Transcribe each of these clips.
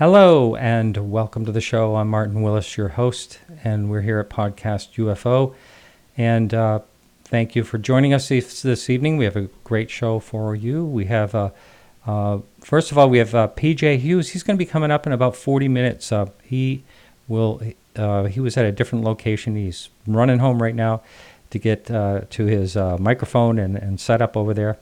Hello and welcome to the show. I'm Martin Willis, your host, and we're here at Podcast UFO. And thank you for joining us this evening. We have a great show for you. We have, first of all, we have PJ Hughes. He's going to be coming up in about 40 minutes. He was at a different location. He's running home right now to get to his microphone and set up over there.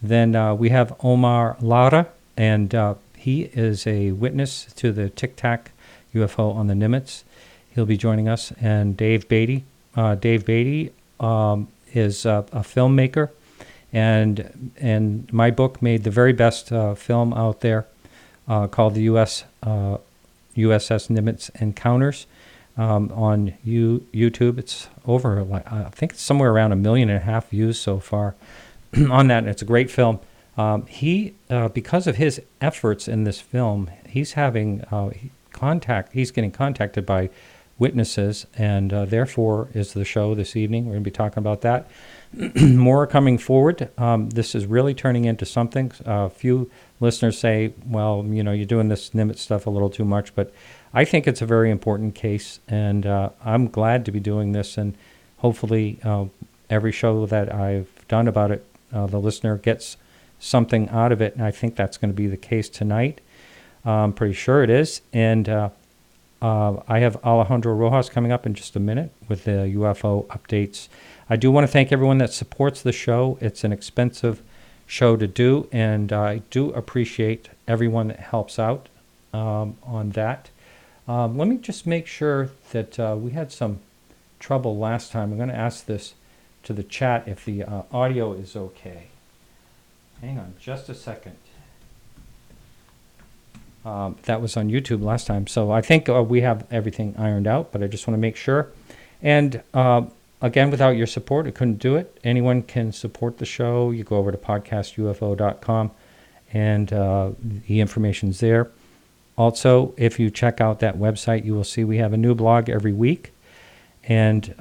Then we have Omar Lara, and he is a witness to the Tic-Tac UFO on the Nimitz. He'll be joining us. And Dave Beaty. Dave Beaty is a filmmaker, and my book made the very best film out there called the USS Nimitz Encounters on YouTube. It's over, I think it's somewhere around 1.5 million views so far on that, and it's a great film. He, because of his efforts in this film, he's having he's getting contacted by witnesses, and therefore is the show this evening. We're going to be talking about that. More coming forward. This is really turning into something. A few listeners say, well, you're doing this Nimitz stuff a little too much, but I think it's a very important case, and I'm glad to be doing this, and hopefully every show that I've done about it, the listener gets something out of it, and I think that's going to be the case tonight. I'm pretty sure it is. And I have Alejandro Rojas coming up in just a minute with the UFO updates. I do want to thank everyone that supports the show. It's an expensive show to do, and I do appreciate everyone that helps out on that. Let me just make sure that we had some trouble last time. I'm going to ask this to the chat if the audio is okay. Hang on just a second. That was on YouTube last time. So I think we have everything ironed out, but I just want to make sure. And again, without your support, I couldn't do it. Anyone can support the show. You go over to podcastufo.com, and the information's there. Also, if you check out that website, you will see we have a new blog every week. And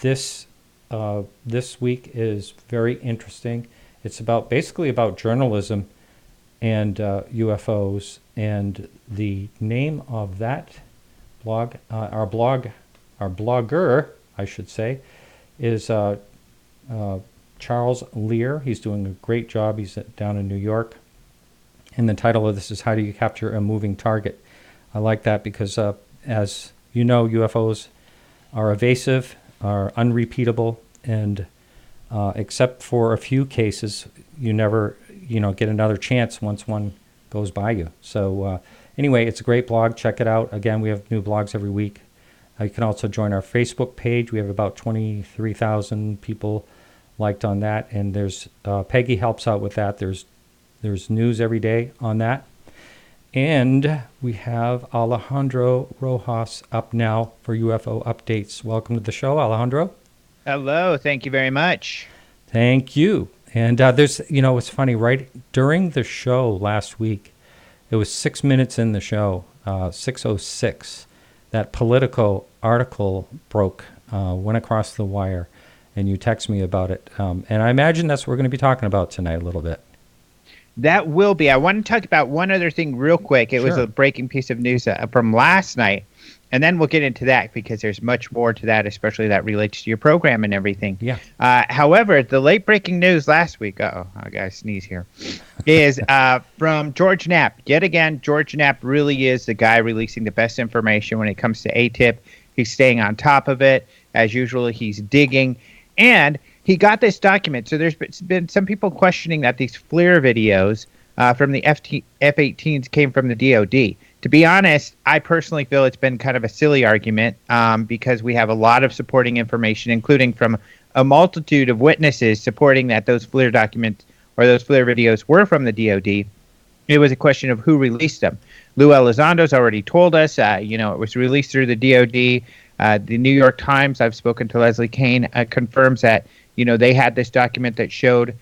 this week is very interesting. It's basically about journalism and UFOs, and the name of that blog, our blogger, I should say, is Charles Lear. He's doing a great job. He's down in New York, and the title of this is "How Do You Capture a Moving Target?" I like that because, as you know, UFOs are evasive, are unrepeatable, and except for a few cases, you never, get another chance once one goes by you. So anyway, it's a great blog. Check it out. Again, we have new blogs every week. You can also join our Facebook page. We have about 23,000 people liked on that, and there's Peggy helps out with that. There's news every day on that. And we have Alejandro Rojas up now for UFO updates. Welcome to the show, Alejandro. Hello, thank you very much. Thank you. And there's, it's funny, right during the show last week, it was 6 minutes in the show, 6:06, that Politico article went across the wire, and you text me about it. And I imagine that's what we're going to be talking about tonight a little bit. That will be. I want to talk about one other thing real quick. It was a breaking piece of news from last night. And then we'll get into that because there's much more to that, especially that relates to your program and everything. Yeah. However, the late breaking news last week, I gotta sneeze here, is from George Knapp. Yet again, George Knapp really is the guy releasing the best information when it comes to ATIP. He's staying on top of it. As usual, he's digging. And he got this document. So there's been some people questioning that these FLIR videos from the F-18s came from the DOD. To be honest, I personally feel it's been kind of a silly argument because we have a lot of supporting information, including from a multitude of witnesses supporting that those FLIR documents or those FLIR videos were from the DOD. It was a question of who released them. Lou Elizondo's already told us, it was released through the DOD. The New York Times, I've spoken to Leslie Kane, confirms that, they had this document that showed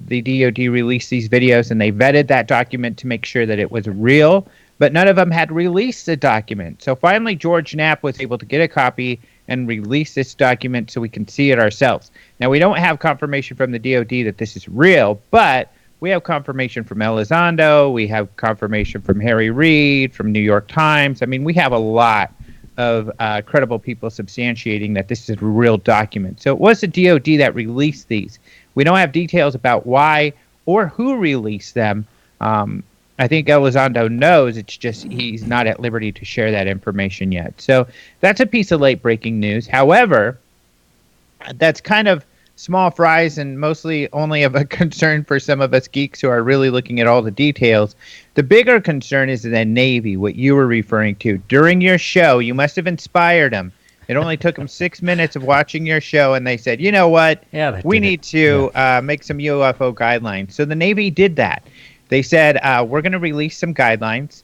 the DOD released these videos, and they vetted that document to make sure that it was real. But none of them had released the document. So finally, George Knapp was able to get a copy and release this document so we can see it ourselves. Now, we don't have confirmation from the DOD that this is real, but we have confirmation from Elizondo. We have confirmation from Harry Reid, from New York Times. I mean, we have a lot of credible people substantiating that this is a real document. So it was the DoD that released these. We don't have details about why or who released them. I think Elizondo knows. It's just he's not at liberty to share that information yet. So that's a piece of late-breaking news. However, that's kind of small fries and mostly only of a concern for some of us geeks who are really looking at all the details. The bigger concern is the Navy, what you were referring to. During your show, you must have inspired them. It only took them 6 minutes of watching your show, and they said, you know what, we need to make some UFO guidelines. So the Navy did that. They said, we're going to release some guidelines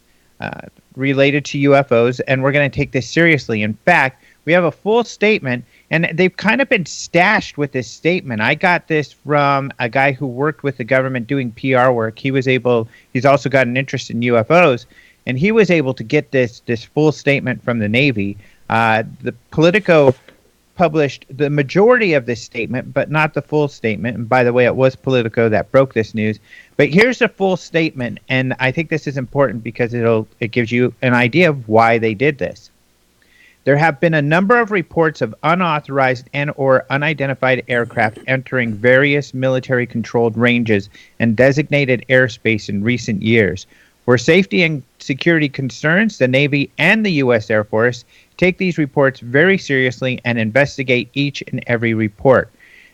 related to UFOs, and we're going to take this seriously. In fact, we have a full statement, and they've kind of been stashed with this statement. I got this from a guy who worked with the government doing PR work. He's also got an interest in UFOs, and he was able to get this full statement from the Navy. The Politico published the majority of this statement, but not the full statement. And by the way, it was Politico that broke this news. But here's the full statement, and I think this is important because it gives you an idea of why they did this. There have been a number of reports of unauthorized and or unidentified aircraft entering various military-controlled ranges and designated airspace in recent years. For safety and security concerns, the Navy and the U.S. Air Force take these reports very seriously and investigate each and every report.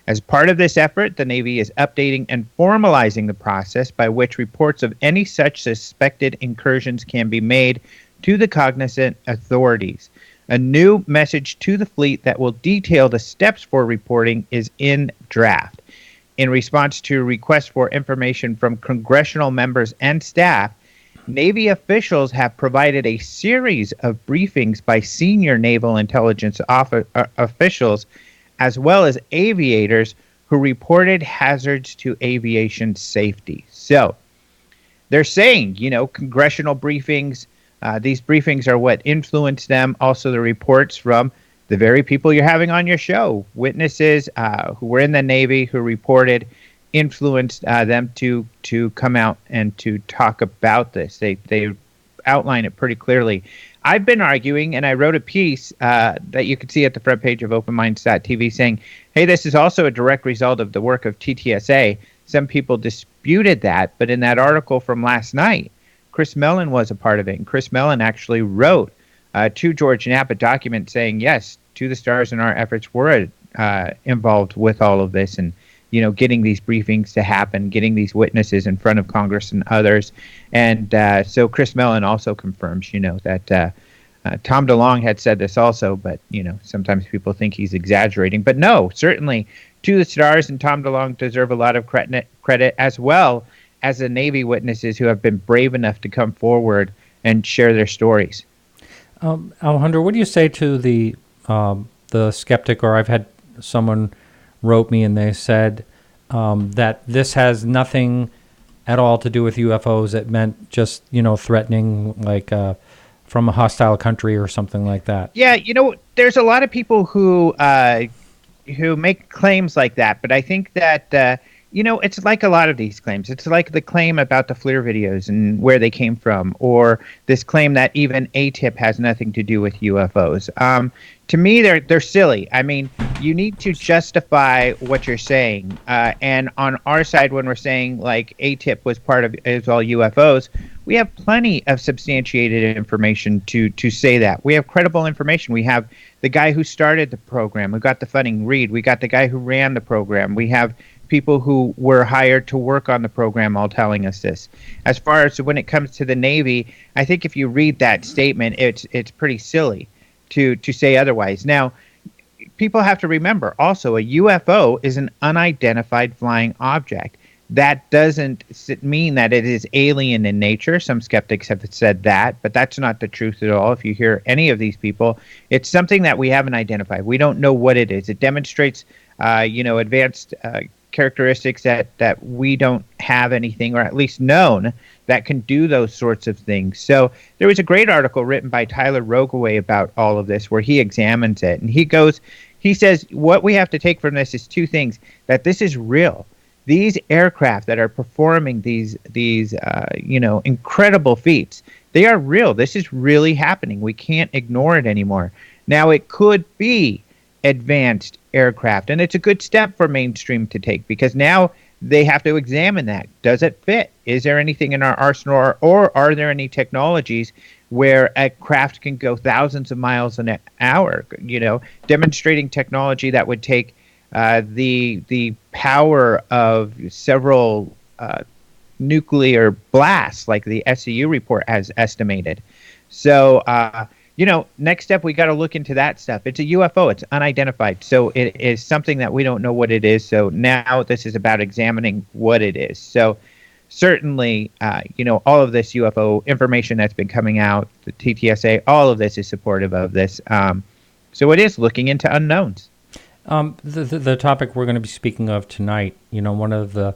As part of this effort, the Navy is updating and formalizing the process by which reports of any such suspected incursions can be made to the cognizant authorities. A new message to the fleet that will detail the steps for reporting is in draft. In response to requests for information from congressional members and staff, Navy officials have provided a series of briefings by senior naval intelligence officials, as well as aviators who reported hazards to aviation safety. So they're saying, congressional briefings, these briefings are what influenced them. Also, the reports from the very people you're having on your show, witnesses who were in the Navy who reported, influenced them to come out and to talk about this. They outline it pretty clearly. I've been arguing, and I wrote a piece that you can see at the front page of OpenMinds.tv saying, hey, this is also a direct result of the work of TTSA. Some people disputed that, but in that article from last night, Chris Mellon was a part of it, and Chris Mellon actually wrote to George Knapp a document saying, yes, To the Stars and our efforts were involved with all of this, and getting these briefings to happen, getting these witnesses in front of Congress and others. And so Chris Mellon also confirms, that Tom DeLonge had said this also, but, sometimes people think he's exaggerating. But no, certainly To the Stars and Tom DeLonge deserve a lot of credit, as well as the Navy witnesses who have been brave enough to come forward and share their stories. Alejandro, what do you say to the skeptic, or I've had someone wrote me and they said that this has nothing at all to do with UFOs. It meant just, threatening, like from a hostile country or something like that. Yeah, there's a lot of people who make claims like that, but I think that, it's like a lot of these claims. It's like the claim about the FLIR videos and where they came from, or this claim that even ATIP has nothing to do with UFOs. To me, they're silly. I mean, you need to justify what you're saying. And on our side, when we're saying like ATIP was part of is all UFOs, we have plenty of substantiated information to say that. We have credible information. We have the guy who started the program, who got the funding, Reed. We got the guy who ran the program. We have people who were hired to work on the program all telling us this. As far as when it comes to the Navy, I think if you read that statement, it's pretty silly to say otherwise. Now, people have to remember also a UFO is an unidentified flying object. That doesn't mean that it is alien in nature. Some skeptics have said that, but that's not the truth at all. If you hear any of these people, it's something that we haven't identified. We don't know what it is. It demonstrates, advanced characteristics that we don't have anything, or at least known, that can do those sorts of things. So there was a great article written by Tyler Rogaway about all of this, where he examines it, and he says what we have to take from this is two things: that this is real, these aircraft that are performing these incredible feats, they are real. This is really happening. We can't ignore it anymore. Now, it could be advanced aircraft, and it's a good step for mainstream to take, because now they have to examine that. Does it fit? Is there anything in our arsenal, or are there any technologies where a craft can go thousands of miles an hour, demonstrating technology that would take the power of several nuclear blasts, like the SCU report has estimated. So, next step, we got to look into that stuff. It's a UFO. It's unidentified. So it is something that we don't know what it is. So now this is about examining what it is. So certainly, all of this UFO information that's been coming out, the TTSA, all of this is supportive of this. So it is looking into unknowns. The topic we're going to be speaking of tonight, one of the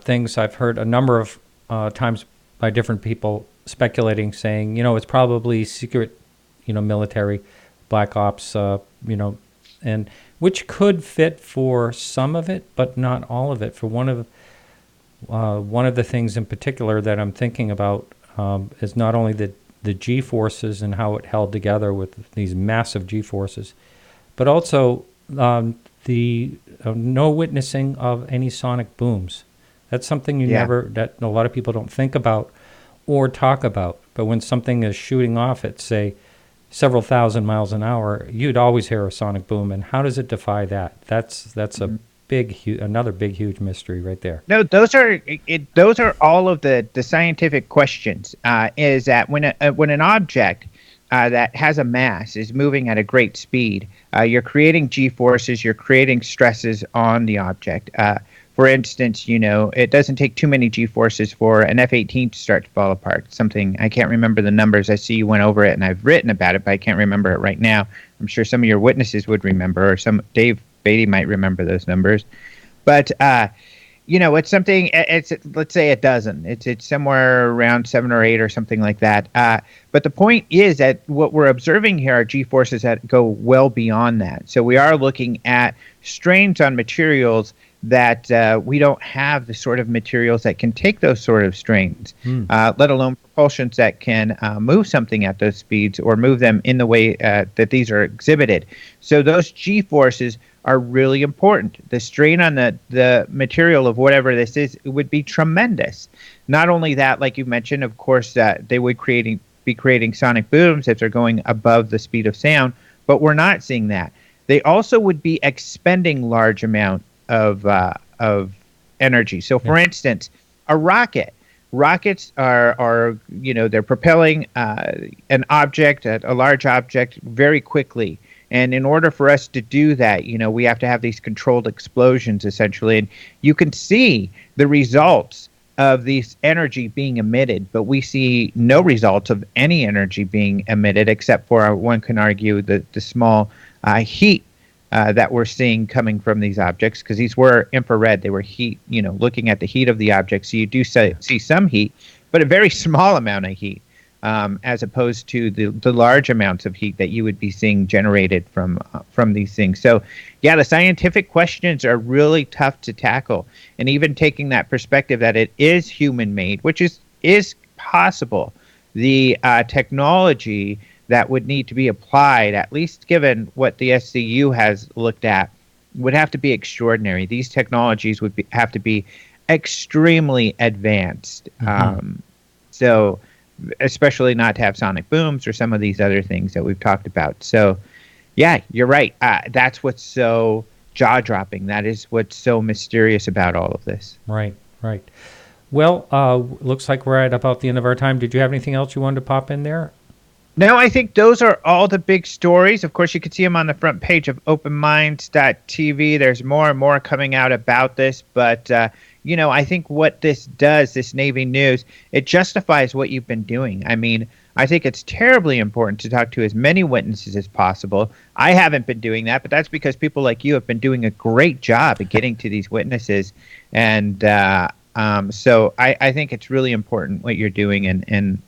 things I've heard a number of times by different people speculating, saying, it's probably secret, military, black ops, and which could fit for some of it, but not all of it. For one of the things in particular that I'm thinking about is not only the G-forces and how it held together with these massive G-forces, but also the no witnessing of any sonic booms. That's something that a lot of people don't think about or talk about. But when something is shooting off at, say, several thousand miles an hour, you'd always hear a sonic boom. And how does it defy that? That's another big, huge mystery right there. No, those are all of the scientific questions. Is that when an object that has a mass is moving at a great speed, you're creating G-forces, you're creating stresses on the object. For instance, it doesn't take too many G-forces for an F-18 to start to fall apart. Something, I can't remember the numbers. I see you went over it, and I've written about it, but I can't remember it right now. I'm sure some of your witnesses would remember, or Dave Beaty might remember those numbers. But, it's something, let's say a dozen. It's somewhere around 7 or 8 or something like that. But the point is that what we're observing here are G-forces that go well beyond that. So we are looking at strains on materials that we don't have the sort of materials that can take those sort of strains, let alone propulsions that can move something at those speeds or move them in the way that these are exhibited. So those G-forces are really important. The strain on the material of whatever this is would be tremendous. Not only that, like you mentioned, of course, they would be creating sonic booms if they're going above the speed of sound, but we're not seeing that. They also would be expending large amount of energy. So, for instance, a rocket. Rockets are they're propelling an object, a large object, very quickly. And in order for us to do that, we have to have these controlled explosions, essentially. And you can see the results of this energy being emitted, but we see no results of any energy being emitted, except for, one can argue, the small heat that we're seeing coming from these objects, because these were infrared. They were heat, looking at the heat of the object. So you do see some heat, but a very small amount of heat, as opposed to the large amounts of heat that you would be seeing generated from these things. So, the scientific questions are really tough to tackle. And even taking that perspective that it is human-made, which is possible, the technology that would need to be applied, at least given what the SCU has looked at, would have to be extraordinary. These technologies would have to be extremely advanced. So, especially not to have sonic booms or some of these other things that we've talked about. So, yeah, you're right. That's what's so jaw-dropping. That is what's so mysterious about all of this. Right. Well, looks like we're at about the end of our time. Did you have anything else you wanted to pop in there? No, I think those are all the big stories. Of course, you can see them on the front page of openminds.tv. There's more and more coming out about this, but I think what this does, this Navy news, it justifies what you've been doing. I mean, I think it's terribly important to talk to as many witnesses as possible. I haven't been doing that, but that's because people like you have been doing a great job at getting to these witnesses. And so I think it's really important what you're doing, and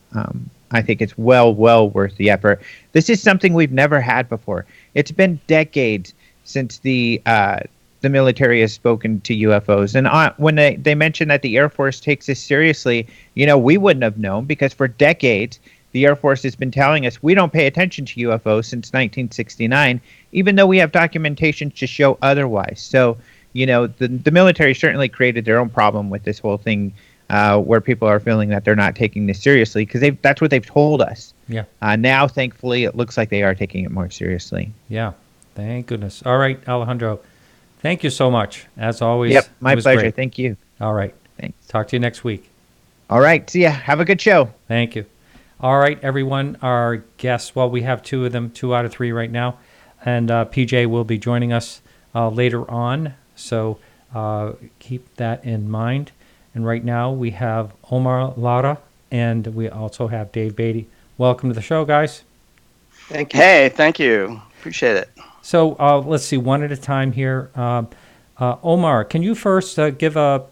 I think it's well worth the effort. This is something we've never had before. It's been decades since the the military has spoken to UFOs. And when they mentioned that the Air Force takes this seriously, we wouldn't have known, because for decades, the Air Force has been telling us we don't pay attention to UFOs since 1969, even though we have documentation to show otherwise. So, the military certainly created their own problem with this whole thing, where people are feeling that they're not taking this seriously, because that's what they've told us. Yeah. Now, thankfully, it looks like they are taking it more seriously. Yeah. Thank goodness. All right, Alejandro. Thank you so much. As always. Yep, my pleasure. Great. Thank you. All right. Thanks. Talk to you next week. All right. See ya. Have a good show. Thank you. All right, everyone. Our guests, well, we have two of them, 2 out of 3 right now. And PJ will be joining us later on. So keep that in mind. And right now we have Omar Lara, and we also have Dave Beaty. Welcome to the show, guys. Thank you. Hey, thank you. Appreciate it. So let's see, one at a time here. Omar, can you first give a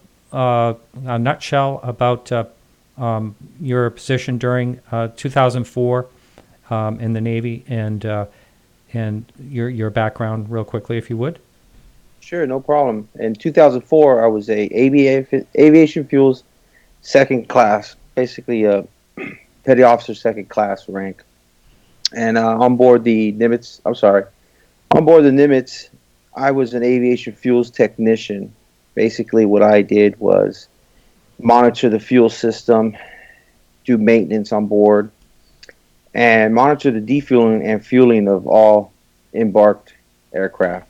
nutshell about your position during 2004 in the Navy, and your background real quickly, if you would? Sure, no problem. In 2004, I was a aviation fuels second class, basically a petty officer second class rank, and on board the Nimitz. On board the Nimitz, I was an aviation fuels technician. Basically, what I did was monitor the fuel system, do maintenance on board, and monitor the defueling and fueling of all embarked aircraft.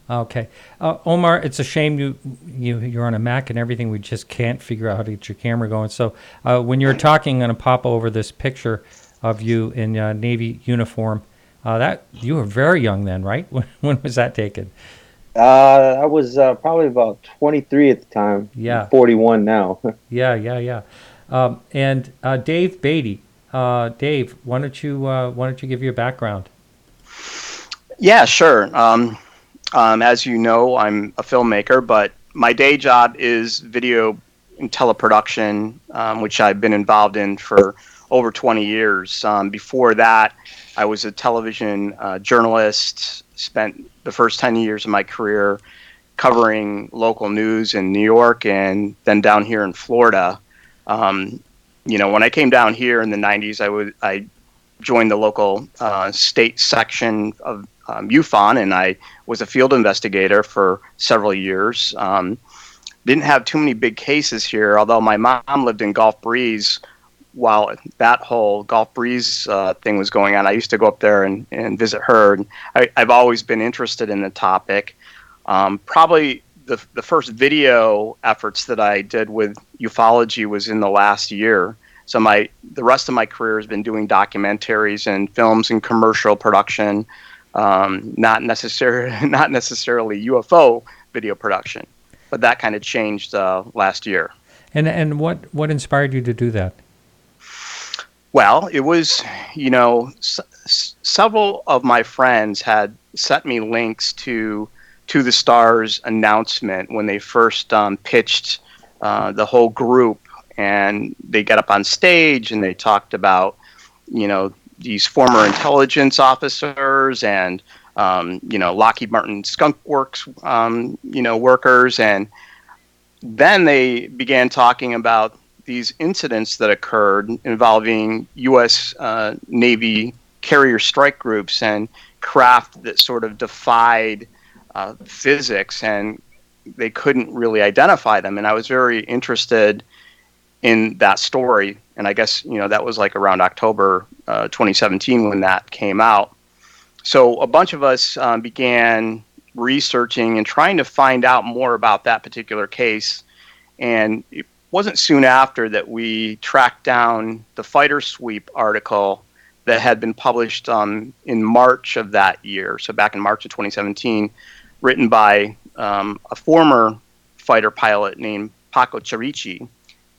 Okay. Omar, it's a shame you're on a Mac and everything. We just can't figure out how to get your camera going. So when you're talking, I'm going to pop over this picture of you in Navy uniform. That you were very young then, right? When was that taken? I was probably about 23 at the time. Yeah. I'm 41 now. Yeah. And Dave Beaty. Dave, why don't you give your background? Yeah, sure. As you know, I'm a filmmaker, but my day job is video and teleproduction, which I've been involved in for over 20 years. Before that, I was a television journalist, spent the first 10 years of my career covering local news in New York and then down here in Florida. When I came down here in the 90s, I joined the local state section of MUFON, and I was a field investigator for several years. Didn't have too many big cases here, although my mom lived in Gulf Breeze while that whole Gulf Breeze thing was going on. I used to go up there and visit her. And I've always been interested in the topic. Probably the first video efforts that I did with ufology was in the last year. So the rest of my career has been doing documentaries and films and commercial production, not necessarily UFO video production, but that kind of changed last year. And what inspired you to do that? Well, it was, several of my friends had sent me links to the Stars announcement when they first pitched the whole group, and they got up on stage and they talked about, these former intelligence officers and, Lockheed Martin Skunk Works, workers. And then they began talking about these incidents that occurred involving U.S. Navy carrier strike groups and craft that sort of defied physics, and they couldn't really identify them. And I was very interested in that story. And I guess, that was like around October 2017 when that came out. So a bunch of us began researching and trying to find out more about that particular case. And it wasn't soon after that we tracked down the Fighter Sweep article that had been published in March of that year. So back in March of 2017, written by a former fighter pilot named Paco Chirichi.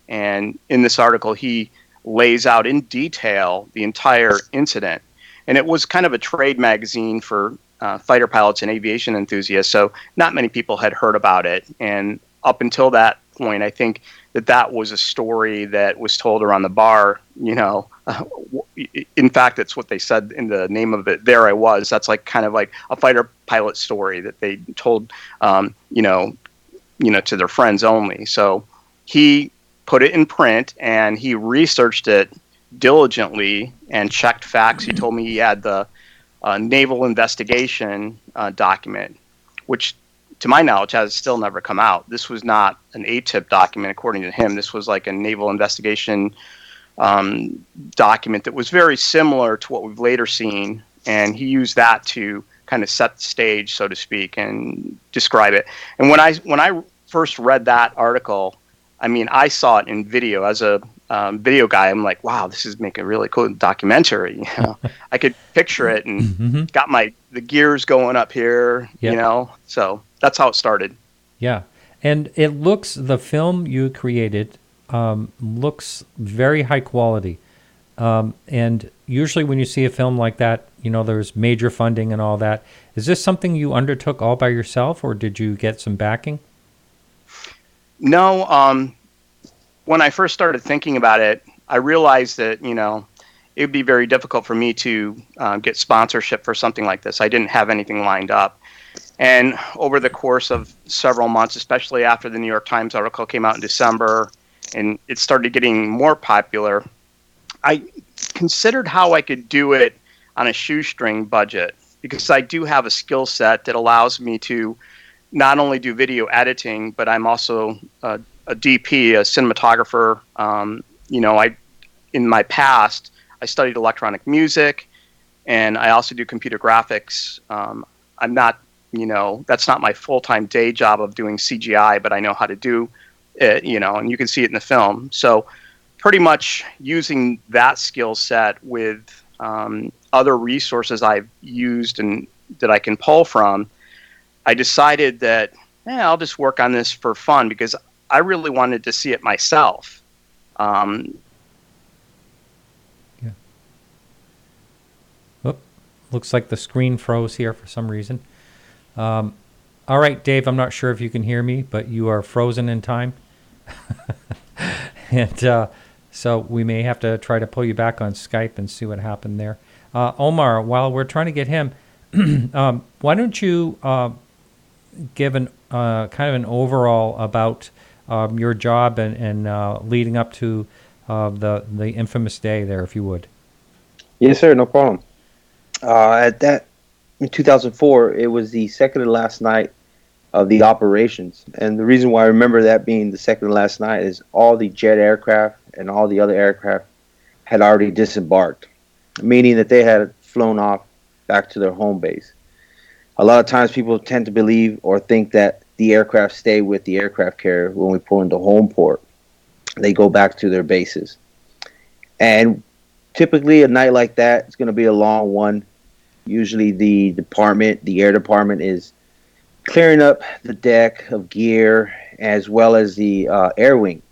And in this article, he lays out in detail the entire incident. And it was kind of a trade magazine for fighter pilots and aviation enthusiasts. So not many people had heard about it. And up until that point. I think that was a story that was told around the bar. In fact, it's what they said in the name of it. There I was. That's like kind of like a fighter pilot story that they told, to their friends only. So he put it in print and he researched it diligently and checked facts. He told me he had the naval investigation document, which to my knowledge has still never come out. This was not an ATIP document, according to him. This was like a naval investigation document that was very similar to what we've later seen. And he used that to kind of set the stage, so to speak, and describe it. And when I first read that article, I mean, I saw it in video. As a video guy, I'm like, wow, this is making a really cool documentary. I could picture it and got the gears going up here, So that's how it started. Yeah. And the film you created looks very high quality. And usually when you see a film like that, there's major funding and all that. Is this something you undertook all by yourself, or did you get some backing? No, when I first started thinking about it, I realized that, it would be very difficult for me to get sponsorship for something like this. I didn't have anything lined up. And over the course of several months, especially after the New York Times article came out in December and it started getting more popular, I considered how I could do it on a shoestring budget, because I do have a skill set that allows me to not only do video editing, but I'm also a DP, a cinematographer. In my past, I studied electronic music, and I also do computer graphics. I'm not, that's not my full-time day job of doing CGI, but I know how to do it, and you can see it in the film. So pretty much using that skill set with other resources I've used and that I can pull from, I decided that I'll just work on this for fun, because I really wanted to see it myself. Looks like the screen froze here for some reason. All right, Dave, I'm not sure if you can hear me, but you are frozen in time. And so we may have to try to pull you back on Skype and see what happened there. Omar, while we're trying to get him, why don't you give kind of an overall about your job and leading up to the infamous day there, if you would. Yes, sir, no problem. In 2004, it was the second to last night of the operations. And the reason why I remember that being the second to last night is all the jet aircraft and all the other aircraft had already disembarked, meaning that they had flown off back to their home base. A lot of times people tend to believe or think that the aircraft stay with the aircraft carrier when we pull into home port. They go back to their bases. And typically a night like that, it's going to be a long one. Usually the air department is clearing up the deck of gear, as well as the air wing.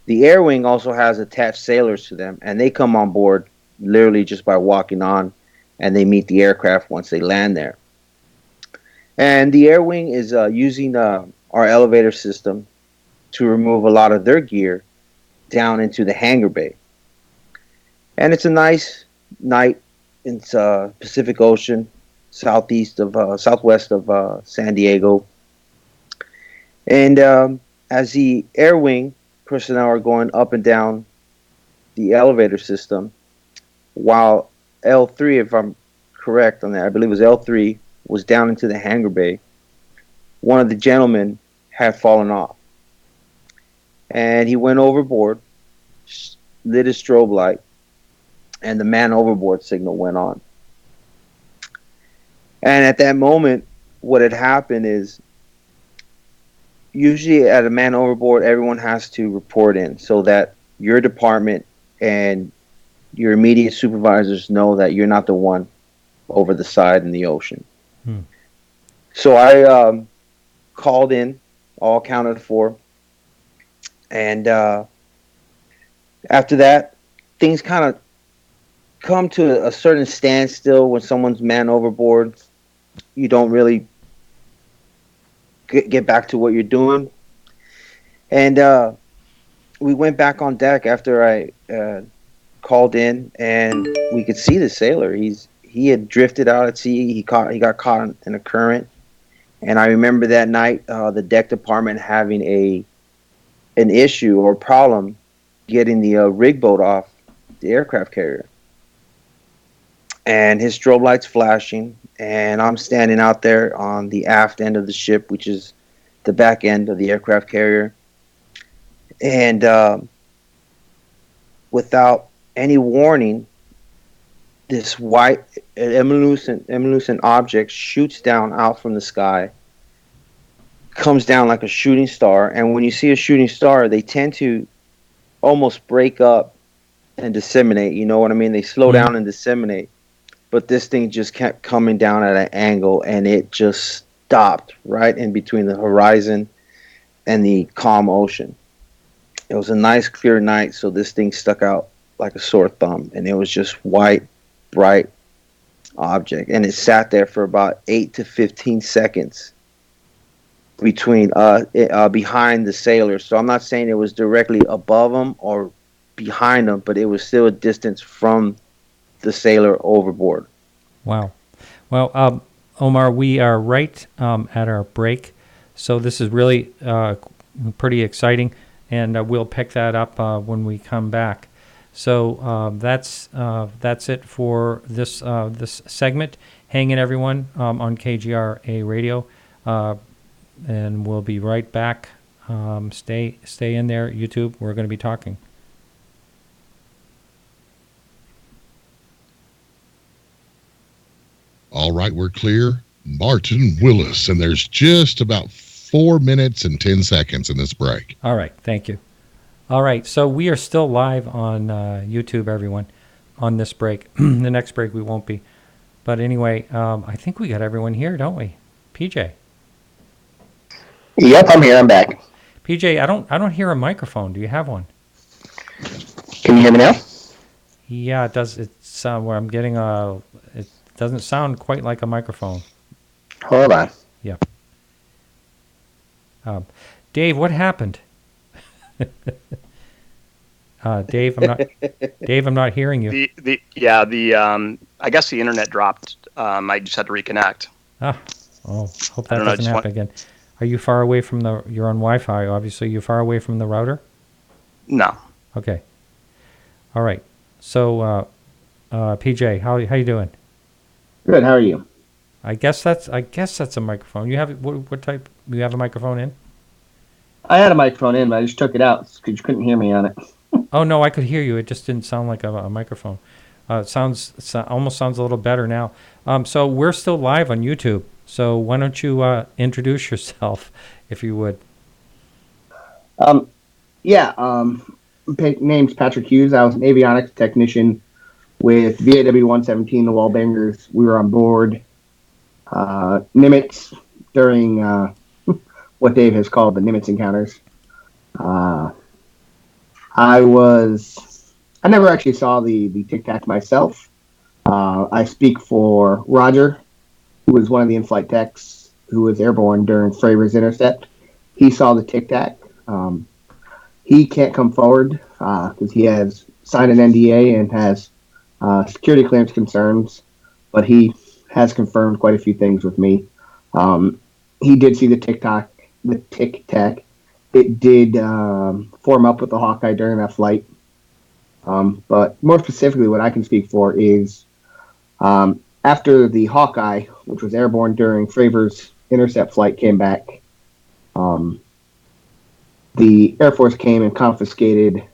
The air wing also has attached sailors to them, and they come on board literally just by walking on, and they meet the aircraft once they land there. And the air wing is using our elevator system to remove a lot of their gear down into the hangar bay. And it's a nice night. It's Pacific Ocean, southwest of San Diego. And as the air wing personnel are going up and down the elevator system, while L3, if I'm correct on that, I believe it was L3, was down into the hangar bay, one of the gentlemen had fallen off. And he went overboard, lit his strobe light, and the man overboard signal went on. And at that moment, what had happened is, usually at a man overboard, everyone has to report in so that your department and your immediate supervisors know that you're not the one over the side in the ocean. So I called in, all accounted for, and after that, things kind of come to a certain standstill when someone's man overboard. You don't really get back to what you're doing. And we went back on deck after I called in, and we could see the sailor. He had drifted out at sea. He got caught in a current. And I remember that night, the deck department having an issue or problem getting the rig boat off the aircraft carrier. And his strobe lights flashing, and I'm standing out there on the aft end of the ship, which is the back end of the aircraft carrier. And without any warning, this white eluminescent object shoots down out from the sky, comes down like a shooting star. And when you see a shooting star, they tend to almost break up and disseminate. You know what I mean? They slow down and disseminate. But this thing just kept coming down at an angle, and it just stopped right in between the horizon and the calm ocean. It was a nice, clear night, so this thing stuck out like a sore thumb, and it was just white, bright object. And it sat there for about 8 to 15 seconds between behind the sailors. So I'm not saying it was directly above them or behind them, but it was still a distance from the sailor overboard. Wow. Well, Omar, we are right at our break, so this is really pretty exciting, and we'll pick that up when we come back. So that's it for this segment. Hang in, everyone, on KGRA Radio, and we'll be right back. Stay in there, YouTube. We're going to be talking. All right, we're clear. Martin Willis, and there's just about 4 minutes and 10 seconds in this break. All right, thank you. All right, so we are still live on YouTube, everyone, on this break. The next break we won't be. But anyway, I think we got everyone here, don't we? PJ. Yep, I'm here. I'm back. PJ, I don't hear a microphone. Do you have one? Can you hear me now? Yeah, it does. It's where I'm getting it doesn't sound quite like a microphone. Hold on. Yeah. Dave, what happened? Dave, I'm not hearing you. I guess the internet dropped. I just had to reconnect. Hope that doesn't happen again. Are you far away from you're on Wi-Fi, obviously. You're far away from the router? No. Okay. All right. So, PJ, how you doing? Good. How are you? I guess that's a microphone. You have what type? You have a microphone in? I had a microphone in, but I just took it out because you couldn't hear me on it. Oh no, I could hear you. It just didn't sound like a microphone. It almost sounds a little better now. So we're still live on YouTube. So why don't you introduce yourself, if you would? Name's Patrick Hughes. I was an avionics technician with VAW 117, the Wallbangers. We were on board Nimitz during what Dave has called the Nimitz Encounters. I never actually saw the Tic-Tac myself. I speak for Roger, who was one of the in-flight techs who was airborne during Fravors intercept. He saw the Tic-Tac. He can't come forward because he has signed an NDA and has security clearance concerns, but he has confirmed quite a few things with me. He did see the Tic-Tac. It did form up with the Hawkeye during that flight. But more specifically, what I can speak for is after the Hawkeye, which was airborne during Fravors' intercept flight, came back, the Air Force came and confiscated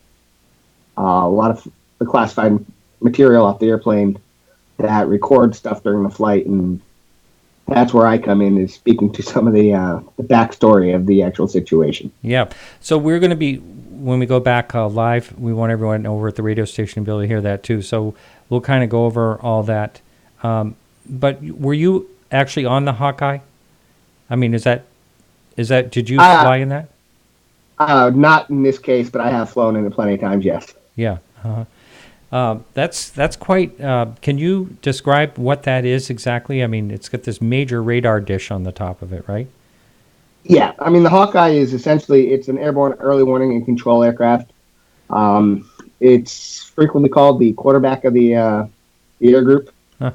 a lot of the classified material off the airplane that records stuff during the flight, and that's where I come in, is speaking to some of the backstory of the actual situation. Yeah. So we're going to be, when we go back live, we want everyone over at the radio station to be able to hear that too. So we'll kind of go over all that. But were you actually on the Hawkeye? I mean, did you fly in that? Not in this case, but I have flown in it plenty of times, yes. Yeah. That's quite, can you describe what that is exactly? I mean, it's got this major radar dish on the top of it, right? Yeah, I mean the Hawkeye is essentially it's an airborne early warning and control aircraft. It's frequently called the quarterback of the air group. Huh.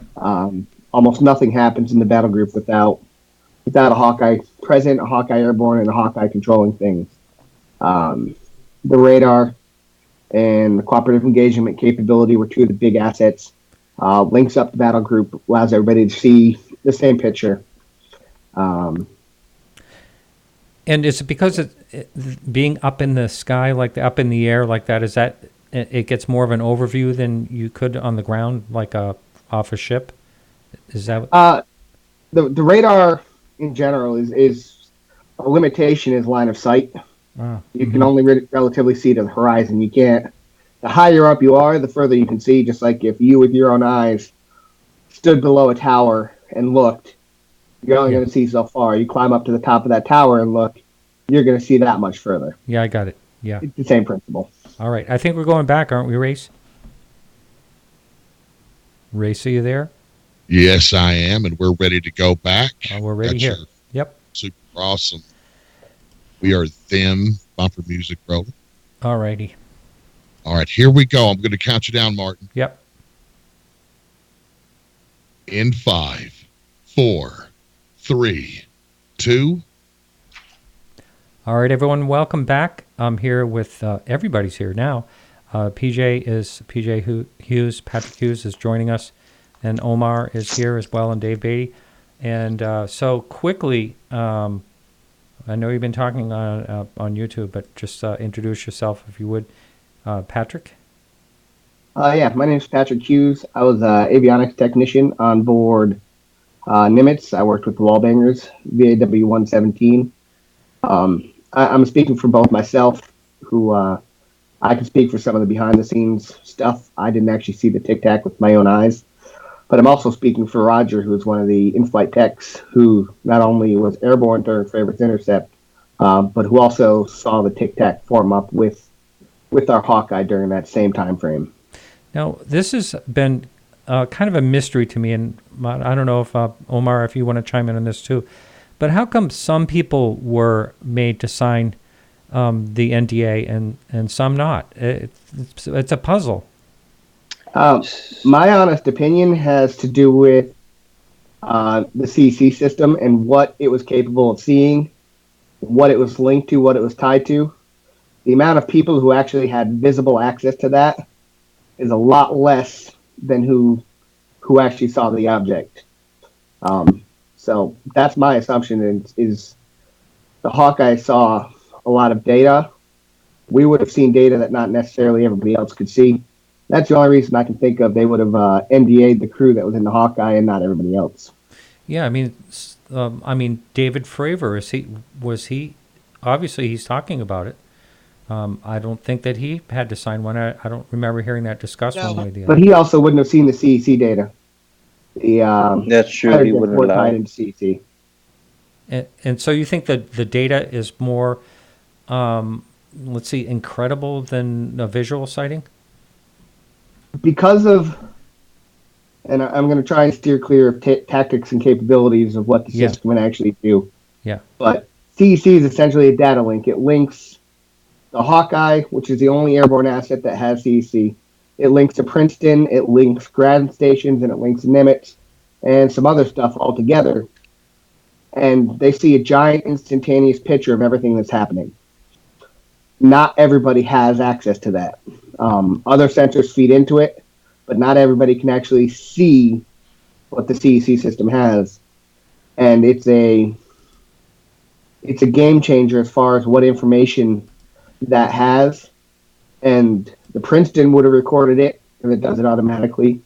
Almost nothing happens in the battle group without a Hawkeye present, a Hawkeye airborne, and a Hawkeye controlling things. The radar and the cooperative engagement capability were two of the big assets. Links up the battle group, allows everybody to see the same picture. And is it because being up in the sky, up in the air like that, is that it gets more of an overview than you could on the ground, off a ship? Is that the radar in general is a limitation is line of sight. You can only relatively see to the horizon. You can't. The higher up you are, the further you can see. Just like if you, with your own eyes, stood below a tower and looked, you're only going to see so far. You climb up to the top of that tower and look, you're going to see that much further. Yeah, I got it. Yeah. It's the same principle. All right. I think we're going back, aren't we, Race? Race, are you there? Yes, I am, and we're ready to go back. We're ready here. Yep. Super awesome. We are them. Bumper music rolling. All righty. All right, here we go. I'm going to count you down, Martin. Yep. In 5, 4, 3, 2. All right, everyone, welcome back. I'm here with everybody's here now. PJ Hughes, Patrick Hughes is joining us, and Omar is here as well, and Dave Beaty. And so quickly, I know you've been talking on YouTube, but just introduce yourself if you would, Patrick. Yeah, my name is Patrick Hughes. I was an avionics technician on board Nimitz. I worked with the Wallbangers, VAW 117. I'm speaking for both myself, who I can speak for some of the behind-the-scenes stuff. I didn't actually see the Tic-Tac with my own eyes. But I'm also speaking for Roger, who is one of the in-flight techs who not only was airborne during Fravors Intercept, but who also saw the Tic-Tac form up with our Hawkeye during that same time frame. Now, this has been kind of a mystery to me, and I don't know if, Omar, if you want to chime in on this too, but how come some people were made to sign the NDA and some not? It's a puzzle. My honest opinion has to do with the CEC system and what it was capable of seeing, what it was linked to, what it was tied to. The amount of people who actually had visible access to that is a lot less than who actually saw the object. So that's my assumption is the Hawkeye saw a lot of data. We would have seen data that not necessarily everybody else could see. That's the only reason I can think of they would have NDA'd the crew that was in the Hawkeye and not everybody else. Yeah, I mean, David Fravor, was he? Obviously, he's talking about it. I don't think that he had to sign one. I don't remember hearing that discussed one way or the other. But he also wouldn't have seen the CEC data. That's true. He wouldn't allow it. CEC. And so you think that the data is more, let's see, incredible than a visual sighting? Because of, and I'm going to try and steer clear of tactics and capabilities of what the system can actually do. Yeah. But CEC is essentially a data link. It links the Hawkeye, which is the only airborne asset that has CEC. It links to Princeton, it links ground stations, and it links Nimitz, and some other stuff all together. And they see a giant instantaneous picture of everything that's happening. Not everybody has access to that. Other sensors feed into it, but not everybody can actually see what the CEC system has. And it's a game changer as far as what information that has. And the Princeton would have recorded it, and it does it automatically.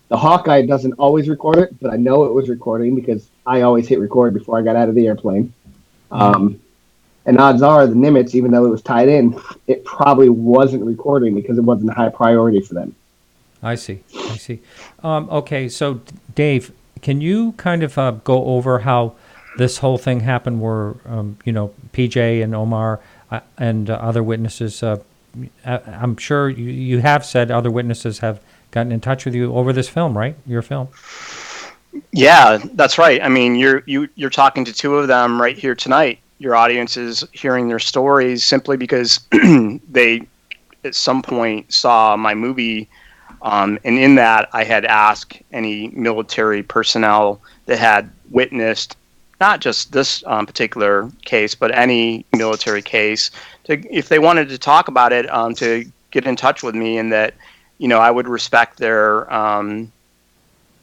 The Hawkeye doesn't always record it, but I know it was recording because I always hit record before I got out of the airplane. And odds are the Nimitz, even though it was tied in, it probably wasn't recording because it wasn't a high priority for them. I see. Okay, so Dave, can you kind of go over how this whole thing happened where, PJ and Omar and other witnesses, I'm sure you have said other witnesses have gotten in touch with you over this film, right? Your film. Yeah, that's right. I mean, you're talking to two of them right here tonight. your audiences hearing their stories simply because they at some point saw my movie. And in that, I had asked any military personnel that had witnessed not just this particular case, but any military case, if they wanted to talk about it, to get in touch with me, and that, I would respect their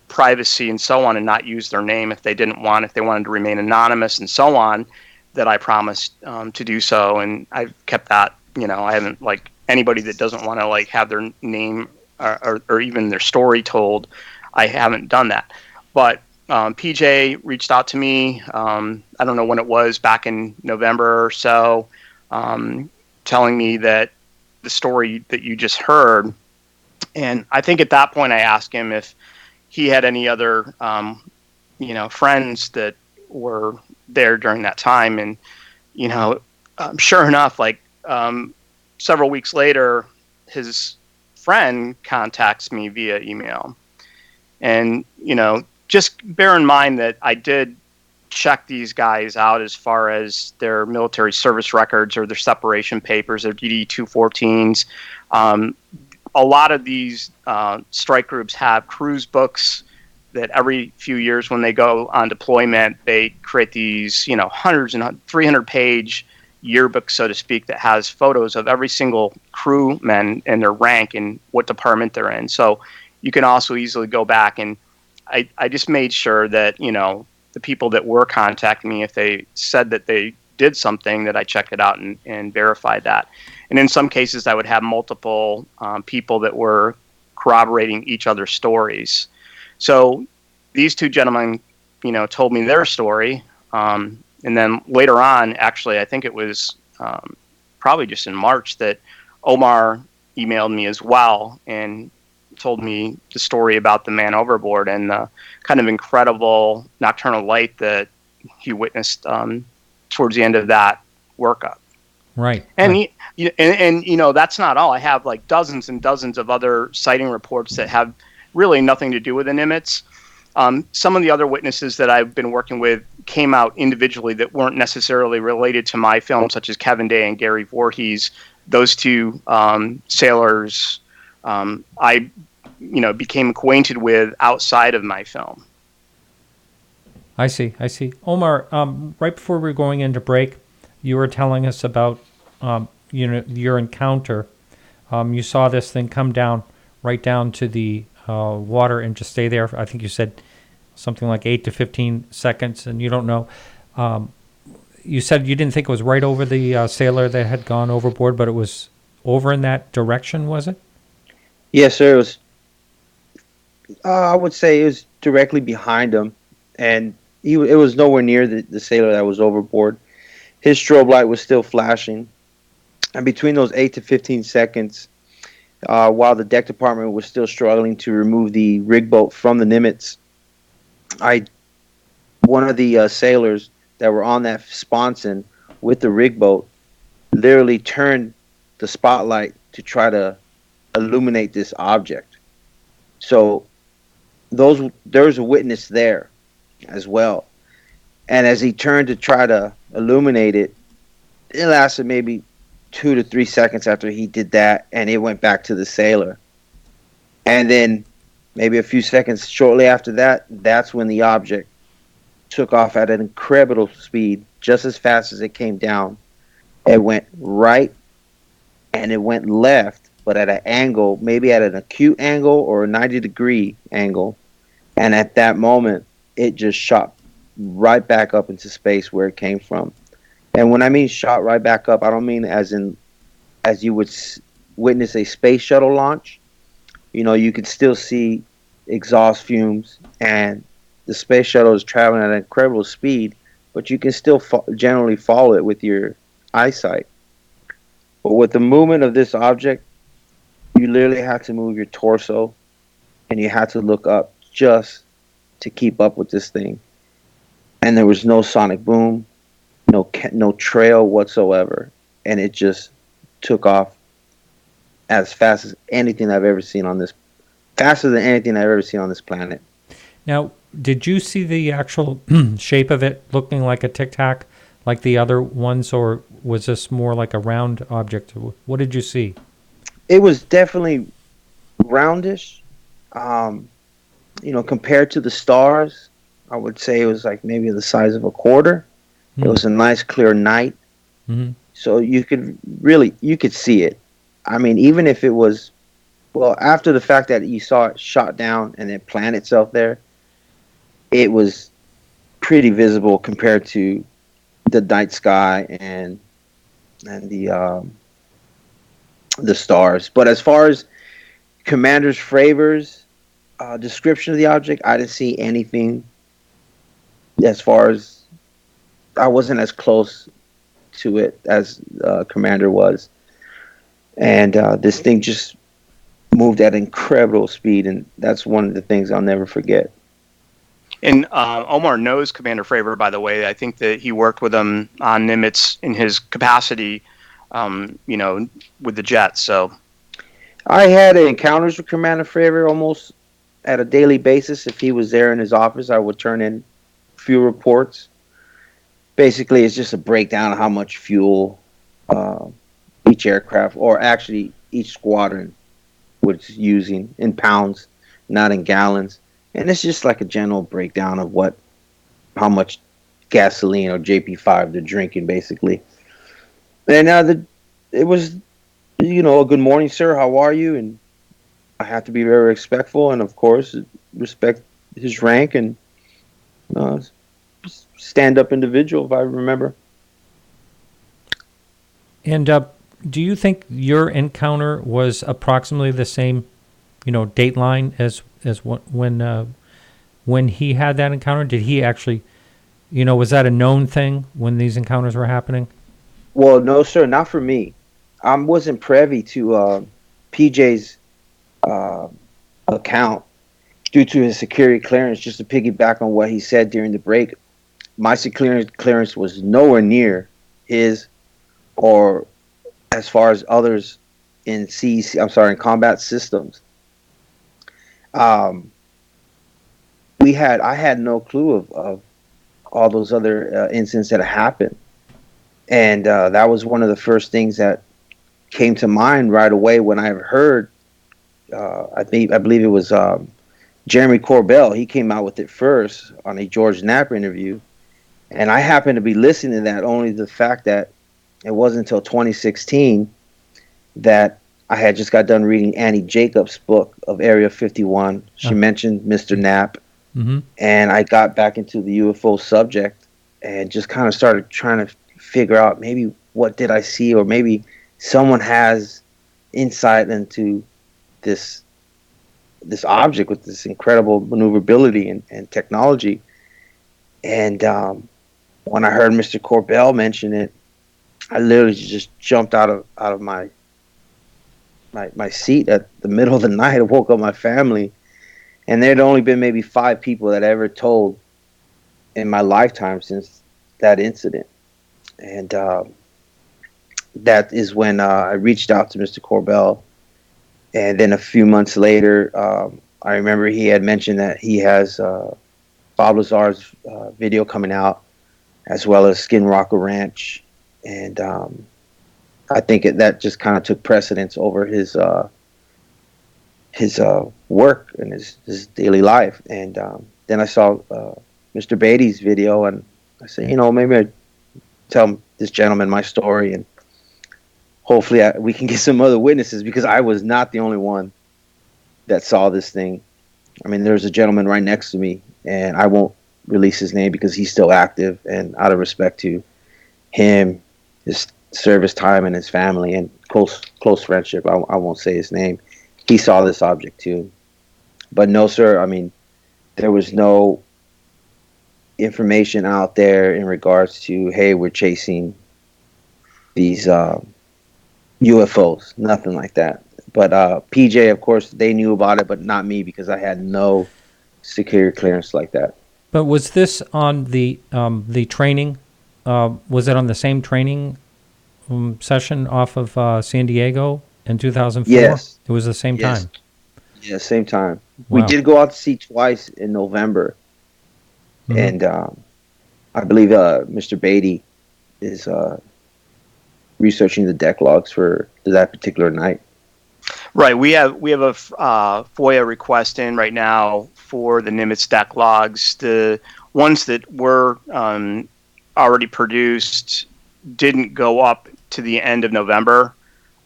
privacy and so on, and not use their name if they didn't want, if they wanted to remain anonymous and so on, that I promised to do so. And I've kept that, I haven't, like, anybody that doesn't want to, like, have their name or even their story told, I haven't done that. But PJ reached out to me, I don't know when it was, back in November or so, telling me that the story that you just heard. And I think at that point I asked him if he had any other, friends that were there during that time. And, sure enough, like, several weeks later, his friend contacts me via email. And, just bear in mind that I did check these guys out as far as their military service records or their separation papers, their DD-214s. A lot of these strike groups have cruise books that every few years when they go on deployment, they create these, hundreds and 300-page yearbook, so to speak, that has photos of every single crewman and their rank and what department they're in. So you can also easily go back, and I just made sure that, the people that were contacting me, if they said that they did something, that I checked it out and verified that. And in some cases, I would have multiple people that were corroborating each other's stories. So these two gentlemen, told me their story. And then later on, actually, I think it was probably just in March, that Omar emailed me as well and told me the story about the man overboard and the kind of incredible nocturnal light that he witnessed towards the end of that workup. Right. And that's not all. I have like dozens and dozens of other sighting reports that have really nothing to do with the Nimitz. Some of the other witnesses that I've been working with came out individually that weren't necessarily related to my film, such as Kevin Day and Gary Voorhees. Those two sailors I became acquainted with outside of my film. I see. Omar, right before we were going into break, you were telling us about your encounter. You saw this thing come down right down to the water and just stay there. I think you said something like 8 to 15 seconds, and you don't know. You said you didn't think it was right over the sailor that had gone overboard, but it was over in that direction, was it? Yes, sir. It was. I would say it was directly behind him, and it was nowhere near the sailor that was overboard. His strobe light was still flashing, and between those 8 to 15 seconds, while the deck department was still struggling to remove the rig boat from the Nimitz, one of the sailors that were on that sponson with the rig boat literally turned the spotlight to try to illuminate this object. So there's a witness there as well. And as he turned to try to illuminate it, it lasted maybe 2 to 3 seconds after he did that, and it went back to the sailor. And then maybe a few seconds shortly after that, that's when the object took off at an incredible speed, just as fast as it came down. It went right and it went left, but at an angle, maybe at an acute angle or a 90-degree angle. And at that moment, it just shot right back up into space where it came from. And when I mean shot right back up, I don't mean as you would witness a space shuttle launch. You could still see exhaust fumes, and the space shuttle is traveling at an incredible speed, but you can still generally follow it with your eyesight. But with the movement of this object, you literally have to move your torso, and you have to look up just to keep up with this thing. And there was no sonic boom, no trail whatsoever, and it just took off as fast as anything I've ever seen on this, faster than anything I've ever seen on this planet. Now, did you see the actual shape of it looking like a Tic-Tac, like the other ones, or was this more like a round object? What did you see? It was definitely roundish. Compared to the stars, I would say it was like maybe the size of a quarter. It was a nice clear night. Mm-hmm. So you could see it. I mean, even if it was, well, after the fact that you saw it shot down and then plant itself there, it was pretty visible compared to the night sky and the stars. But as far as Commander Fravors' description of the object, I didn't see anything. As far as I wasn't as close to it as Commander was, and this thing just moved at incredible speed, and that's one of the things I'll never forget. And Omar knows Commander Fravor, by the way. I think that he worked with him on Nimitz in his capacity, with the jets. So I had encounters with Commander Fravor almost at a daily basis. If he was there in his office, I would turn in fuel reports. Basically, it's just a breakdown of how much fuel each aircraft, or actually each squadron, was using in pounds, not in gallons. And it's just like a general breakdown of how much gasoline or JP5 they're drinking, basically. And it was, a good morning, sir. How are you? And I have to be very respectful, and of course, respect his rank and stand-up individual, if I remember. And do you think your encounter was approximately the same, dateline as when he had that encounter? Did he actually, was that a known thing when these encounters were happening? Well, no, sir, not for me. I wasn't privy to PJ's account due to his security clearance. Just to piggyback on what he said during the break, my security clearance was nowhere near his, or as far as others in in combat systems. I had no clue of all those other incidents that happened, and that was one of the first things that came to mind right away when I heard. I believe it was Jeremy Corbell. He came out with it first on a George Knapp interview, and I happened to be listening to that. Only the fact that it wasn't until 2016 that I had just got done reading Annie Jacobs' book of Area 51. She mentioned Mr. Knapp, and I got back into the UFO subject and just kind of started trying to figure out maybe what did I see, or maybe someone has insight into this object with this incredible maneuverability and technology. And when I heard Mr. Corbell mention it, I literally just jumped out of my seat at the middle of the night. I woke up my family, and there had only been maybe 5 people that I ever told in my lifetime since that incident. And that is when I reached out to Mr. Corbell. And then a few months later, I remember he had mentioned that he has Bob Lazar's video coming out, as well as Skin Rocker Ranch. And I think that just kind of took precedence over his work and his daily life. And then I saw Mr. Beaty's video, and I said, maybe I tell this gentleman my story, and hopefully we can get some other witnesses, because I was not the only one that saw this thing. I mean, there's a gentleman right next to me, and I won't release his name because he's still active, and out of respect to him, his service time, and his family, and close friendship, I won't say his name. He saw this object too. But no, sir, I mean, there was no information out there in regards to, hey, we're chasing these UFOs, nothing like that. But PJ, of course, they knew about it, but not me, because I had no security clearance like that. But was this on the training? Was it on the same training session off of San Diego in 2004? Yes. It was the same time? Yeah, same time. Wow. We did go out to sea twice in November. And I believe Mr. Beaty is researching the deck logs for that particular night. Right. We have a FOIA request in right now for the Nimitz deck logs. The ones that were already produced didn't go up to the end of November.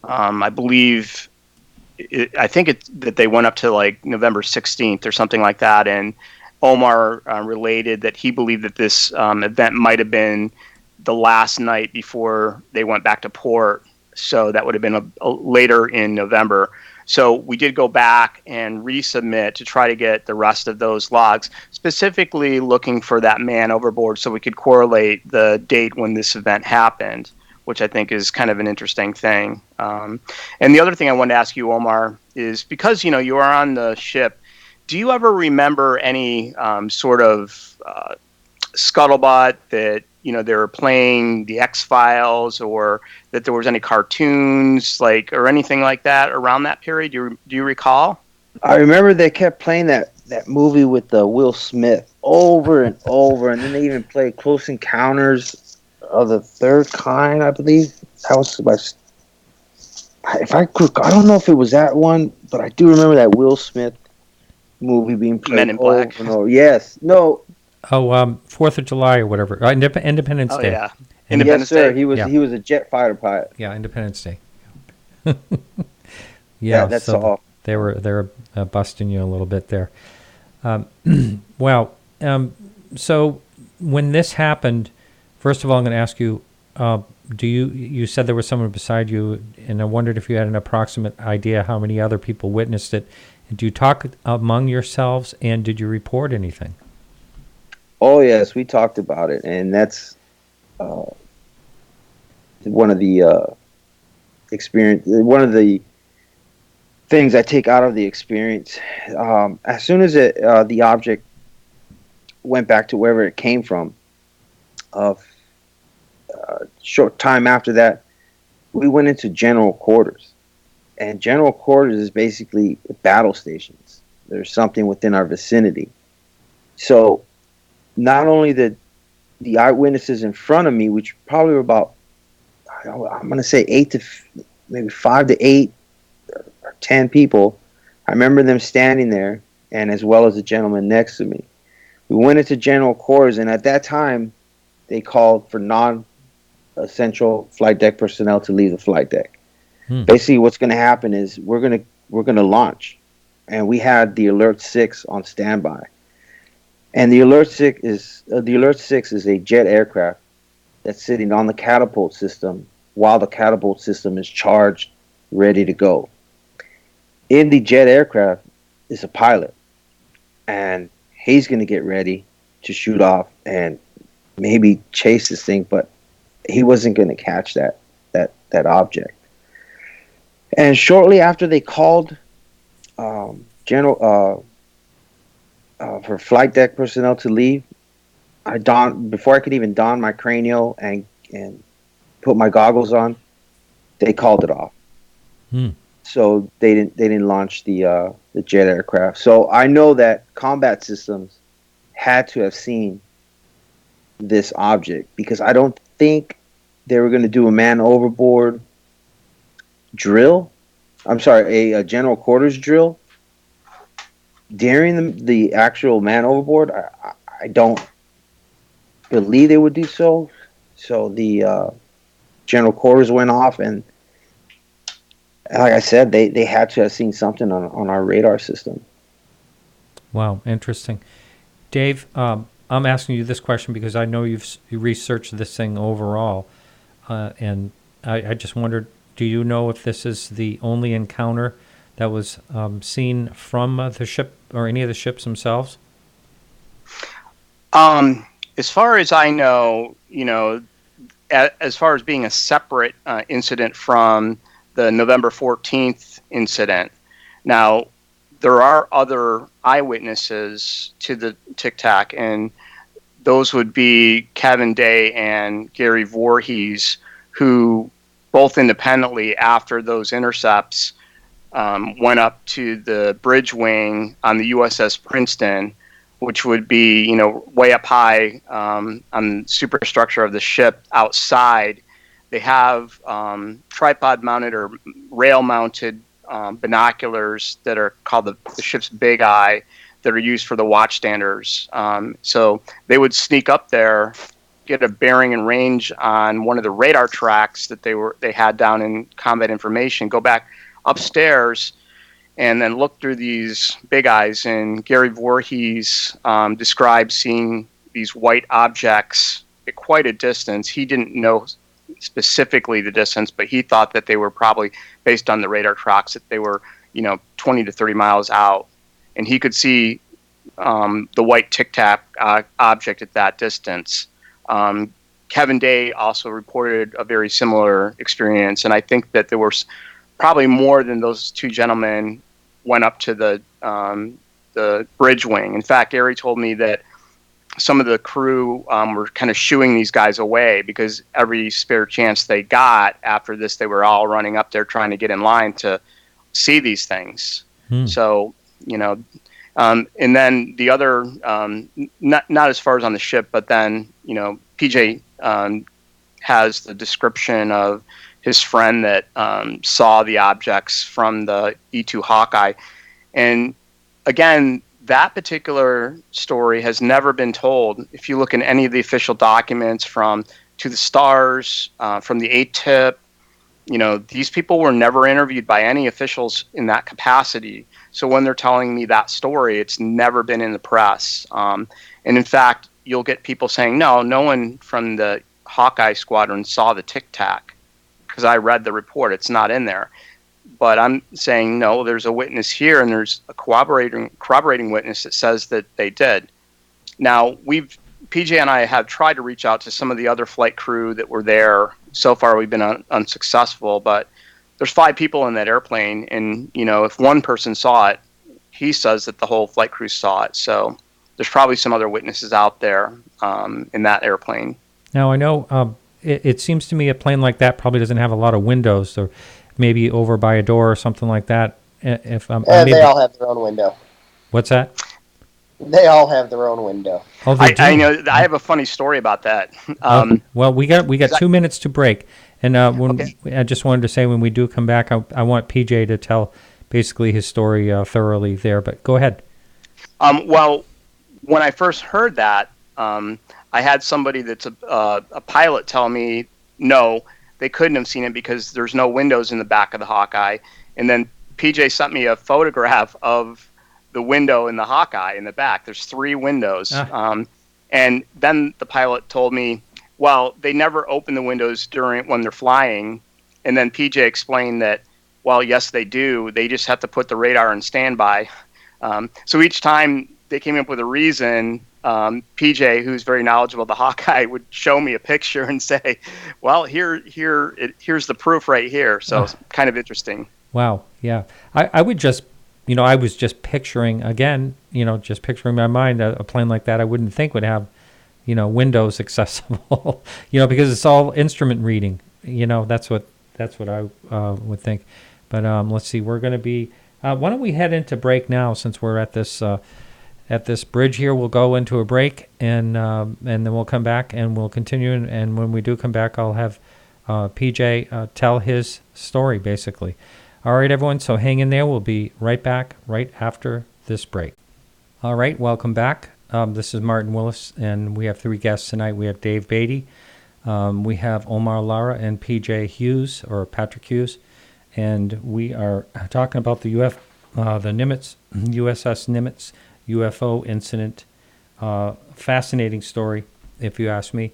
I believe, I think that they went up to like November 16th or something like that. And Omar related that he believed that this event might have been the last night before they went back to port. So that would have been later in November. So we did go back and resubmit to try to get the rest of those logs, specifically looking for that man overboard so we could correlate the date when this event happened, which I think is kind of an interesting thing. And the other thing I wanted to ask you, Omar, is because, you are on the ship, do you ever remember any sort of scuttlebutt that, they were playing the X-Files, or that there was any cartoons, or anything like that around that period? Do you recall? I remember they kept playing that movie with Will Smith over and over, and then they even played Close Encounters of the Third Kind, I believe. That was I don't know if it was that one, but I do remember that Will Smith movie being played. Men in Black. Yes. No. Oh, 4th of July or whatever. Independence Day. Yeah. Yes, sir. Day. He was a jet fighter pilot. Yeah, Independence Day. That's so all. They were busting you a little bit there. Wow. So when this happened, first of all, I'm going to ask you, you said there was someone beside you, and I wondered if you had an approximate idea how many other people witnessed it. Do you talk among yourselves, and did you report anything? Oh yes, we talked about it, and that's one of the experience. One of the things I take out of the experience. As soon as the object went back to wherever it came from, short time after that, we went into general quarters, and general quarters is basically battle stations. There's something within our vicinity, so. Not only the eyewitnesses in front of me, which probably were about, I'm going to say 5 to 8 or 10 people. I remember them standing there, and as well as the gentleman next to me. We went into general quarters, and at that time, they called for non-essential flight deck personnel to leave the flight deck. Basically, what's going to happen is we're going to launch, and we had the Alert 6 on standby. And the Alert 6 is a jet aircraft that's sitting on the catapult system while the catapult system is charged, ready to go. In the jet aircraft is a pilot, and he's going to get ready to shoot off and maybe chase this thing, but he wasn't going to catch that object. And shortly after they called for flight deck personnel to leave, before I could even don my cranial and put my goggles on, they called it off. So they didn't launch the jet aircraft. So I know that combat systems had to have seen this object, because I don't think they were going to do a man overboard drill. I'm sorry, a general quarters drill during the actual man overboard. I don't believe they would do so. So the general quarters went off, and like I said, they had to have seen something on our radar system. Wow, interesting. Dave, I'm asking you this question because I know you researched this thing overall, and I just wondered, do you know if this is the only encounter that was seen from the ship or any of the ships themselves? As far as I know, as far as being a separate incident from the November 14th incident. Now, there are other eyewitnesses to the Tic-Tac, and those would be Kevin Day and Gary Voorhees, who both independently, after those intercepts, went up to the bridge wing on the USS Princeton, which would be, way up high on the superstructure of the ship outside. They have tripod-mounted or rail-mounted binoculars that are called the ship's big eye that are used for the watchstanders. So they would sneak up there, get a bearing and range on one of the radar tracks that they had down in combat information, go back upstairs, and then look through these big eyes. And Gary Voorhees described seeing these white objects at quite a distance. He didn't know specifically the distance, but he thought that they were probably, based on the radar tracks, that they were 20 to 30 miles out, and he could see the white Tic-Tac object at that distance. Kevin Day also reported a very similar experience, and I think that there were probably more than those two gentlemen went up to the bridge wing. In fact, Gary told me that some of the crew were kind of shooing these guys away, because every spare chance they got after this, they were all running up there trying to get in line to see these things. So, and then the other, not as far as on the ship, but then, PJ has the description of his friend that saw the objects from the E-2 Hawkeye. And again, that particular story has never been told. If you look in any of the official documents from To the Stars, from the ATIP, these people were never interviewed by any officials in that capacity. So when they're telling me that story, it's never been in the press. And in fact, you'll get people saying, no one from the Hawkeye squadron saw the Tic-Tac, because I read the report. It's not in there. But I'm saying, no, there's a witness here, and there's a corroborating witness that says that they did. Now, PJ and I have tried to reach out to some of the other flight crew that were there. So far, we've been unsuccessful, but there's 5 people in that airplane, and, if one person saw it, he says that the whole flight crew saw it. So there's probably some other witnesses out there in that airplane. Now, I know it seems to me a plane like that probably doesn't have a lot of windows, or maybe over by a door or something like that. They all have their own window. What's that? They all have their own window. Oh, I know. I have a funny story about that. Well, we got 2 minutes to break, and I just wanted to say, when we do come back, I want PJ to tell basically his story thoroughly there. But go ahead. Well, when I first heard that, I had somebody that's a pilot tell me, no, they couldn't have seen it because there's no windows in the back of the Hawkeye. And then PJ sent me a photograph of the window in the Hawkeye in the back. There's 3 windows. And then the pilot told me, well, they never open the windows when they're flying. And then PJ explained that, well, yes, they do. They just have to put the radar in standby. So each time they came up with a reason, PJ, who's very knowledgeable of the Hawkeye, would show me a picture and say, well, here's the proof right here. So it's kind of interesting. Wow. Yeah. I would just, I was just picturing, again, just picturing in my mind a plane like that I wouldn't think would have, windows accessible, because it's all instrument reading. That's what I would think. But let's see, we're going to be, why don't we head into break now, since we're at this bridge here. We'll go into a break, and then we'll come back and we'll continue. And when we do come back, I'll have PJ tell his story, basically. All right, everyone, so hang in there. We'll be right back right after this break. All right, welcome back. This is Martin Willis, and we have 3 guests tonight. We have Dave Beaty, we have Omar Lara, and PJ Hughes, or Patrick Hughes, and we are talking about the Nimitz, USS Nimitz UFO incident. Fascinating story, if you ask me,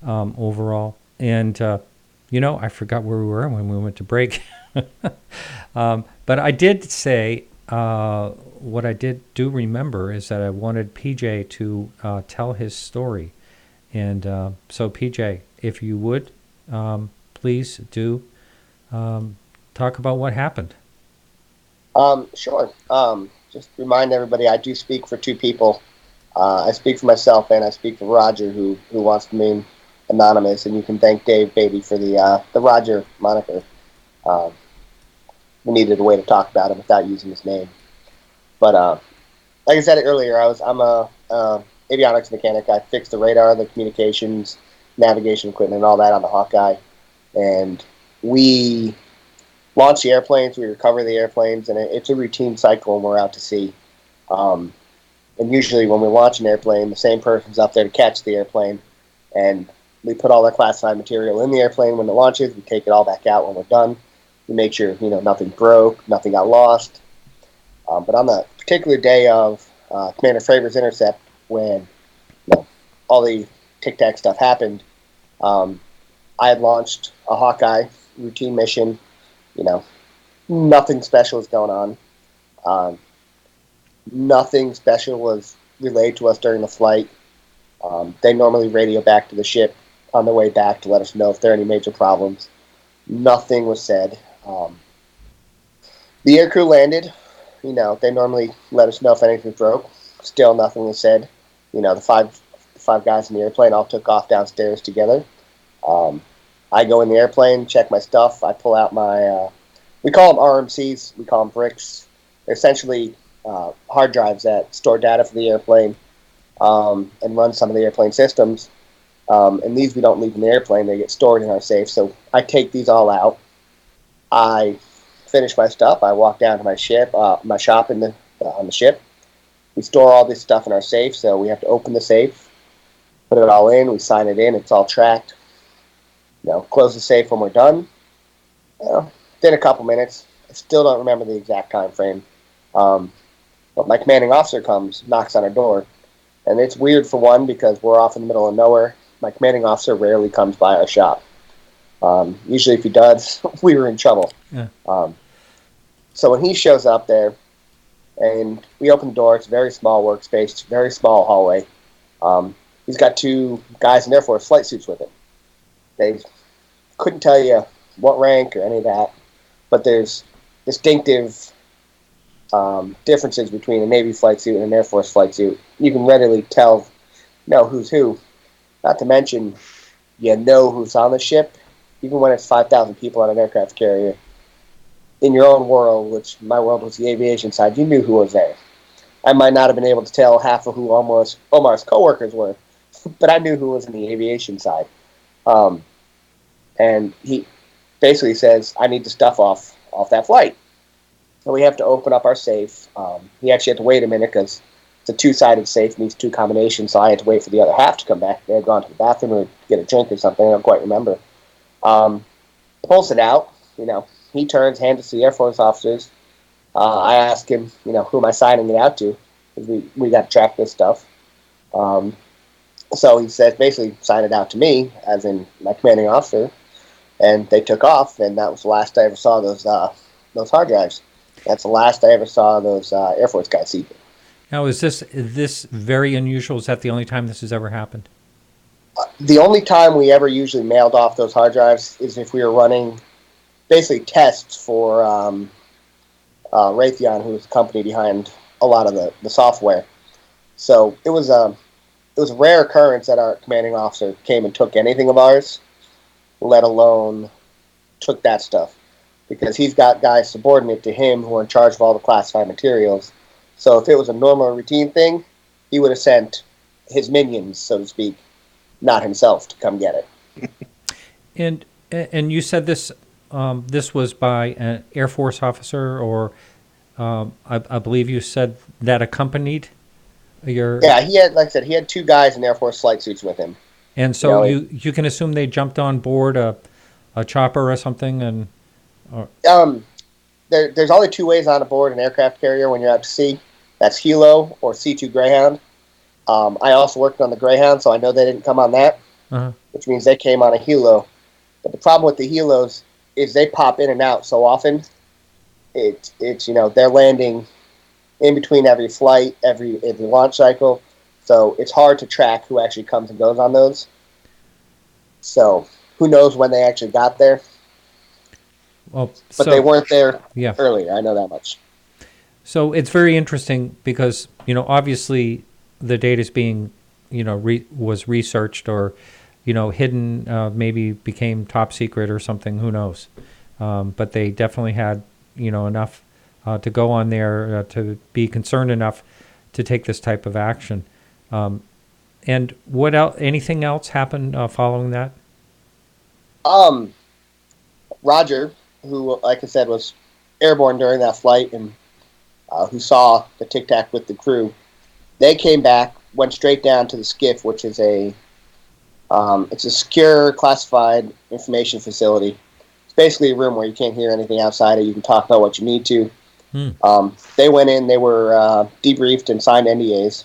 overall. And, I forgot where we were when we went to break. But I did say, what I do remember is that I wanted PJ to tell his story. And so, PJ, if you would, please do talk about what happened. Sure. Just remind everybody, I do speak for 2 people. I speak for myself, and I speak for Roger, who wants to remain anonymous. And you can thank Dave Beaty for the Roger moniker. We needed a way to talk about him without using his name. But like I said earlier, I'm a avionics mechanic. I fix the radar, the communications, navigation equipment, and all that on the Hawkeye. And we launch the airplanes, we recover the airplanes, and it's a routine cycle when we're out to sea. And usually when we launch an airplane, the same person's up there to catch the airplane, and we put all our classified material in the airplane when it launches. We take it all back out when we're done. We make sure, nothing broke, nothing got lost. But on the particular day of Commander Fravor's intercept, when all the Tic-Tac stuff happened, I had launched a Hawkeye routine mission. Nothing special is going on. Nothing special was relayed to us during the flight. They normally radio back to the ship on their way back to let us know if there are any major problems. Nothing was said. The aircrew landed. They normally let us know if anything broke. Still nothing was said. The five guys in the airplane all took off downstairs together. I go in the airplane, check my stuff. I pull out my, we call them RMCs, we call them bricks. They're essentially hard drives that store data for the airplane and run some of the airplane systems. And these we don't leave in the airplane, they get stored in our safe. So I take these all out. I finish my stuff. I walk down to my ship, my shop on the ship. We store all this stuff in our safe, so we have to open the safe, put it all in, we sign it in, it's all tracked. Close the safe when we're done. Within a couple minutes. I still don't remember the exact time frame. But my commanding officer comes, knocks on our door, and it's weird for one because we're off in the middle of nowhere. My commanding officer rarely comes by our shop. Usually if he does, we were in trouble. Yeah. So when he shows up there, and we open the door, it's a very small workspace, very small hallway. He's got two guys in Air Force flight suits with him. They couldn't tell you what rank or any of that, but there's distinctive differences between a Navy flight suit and an Air Force flight suit. You can readily tell, who's who. Not to mention, who's on the ship, even when it's 5,000 people on an aircraft carrier. In your own world, which my world was the aviation side, you knew who was there. I might not have been able to tell half of who Omar's coworkers were, but I knew who was in the aviation side. And he basically says, I need the stuff off that flight. So we have to open up our safe. He actually had to wait a minute because it's a two-sided safe, needs two combinations, so I had to wait for the other half to come back. They had gone to the bathroom or get a drink or something, I don't quite remember. Pulls it out, he turns, hands it to the Air Force officers. I ask him, who am I signing it out to? Because we got to track this stuff. So he says, basically, sign it out to me, as in my commanding officer. And they took off, and that was the last I ever saw those hard drives. That's the last I ever saw those Air Force guys see them. Now, is this very unusual? Is that the only time this has ever happened? The only time we ever usually mailed off those hard drives is if we were running basically tests for Raytheon, who was the company behind a lot of the software. So it was a rare occurrence that our commanding officer came and took anything of ours, let alone took that stuff. Because he's got guys subordinate to him who are in charge of all the classified materials. So if it was a normal routine thing, he would have sent his minions, so to speak, not himself, to come get it. And you said this was by an Air Force officer, or I believe you said that accompanied your... Yeah, he had two guys in Air Force flight suits with him. And so you can assume they jumped on board a chopper or something, and... There's only two ways on board an aircraft carrier when you're out to sea. That's Helo or C2 Greyhound. I also worked on the Greyhound, so I know they didn't come on that, which means they came on a Helo. But the problem with the Helos is they pop in and out so often. It's they're landing in between every flight, every launch cycle, so it's hard to track who actually comes and goes on those. So who knows when they actually got there? Well, but they weren't there yeah. earlier. I know that much. So it's very interesting because obviously the data is being was researched or hidden, maybe became top secret or something. Who knows? But they definitely had enough to go on there to be concerned enough to take this type of action. And what else? Anything else happened following that? Roger, who, like I said, was airborne during that flight and who saw the Tic-Tac with the crew, they came back, went straight down to the skiff, which is it's a secure, classified information facility. It's basically a room where you can't hear anything outside it. You can talk about what you need to. They went in, they were debriefed and signed NDAs.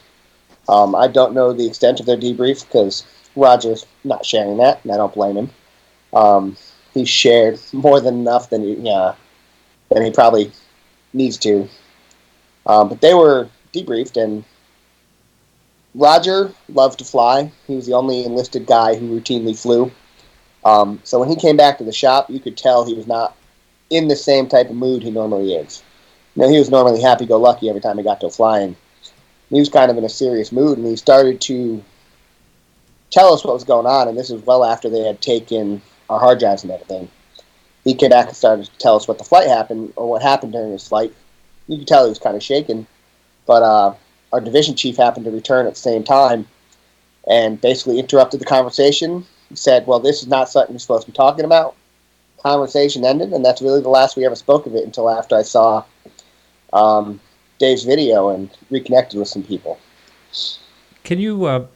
I don't know the extent of their debrief because Roger's not sharing that, and I don't blame him. He shared more than enough than he probably needs to. But they were debriefed, and Roger loved to fly. He was the only enlisted guy who routinely flew. So when he came back to the shop, you could tell he was not in the same type of mood he normally is. He was normally happy-go-lucky every time he got to flying. He was kind of in a serious mood, and he started to tell us what was going on, and this was well after they had taken our hard drives and everything. He came back and started to tell us what the flight happened, or what happened during his flight. You could tell he was kind of shaken, but our division chief happened to return at the same time and basically interrupted the conversation. He said, well, this is not something you're supposed to be talking about. Conversation ended, and that's really the last we ever spoke of it until after I saw Dave's video and reconnected with some people. Can you?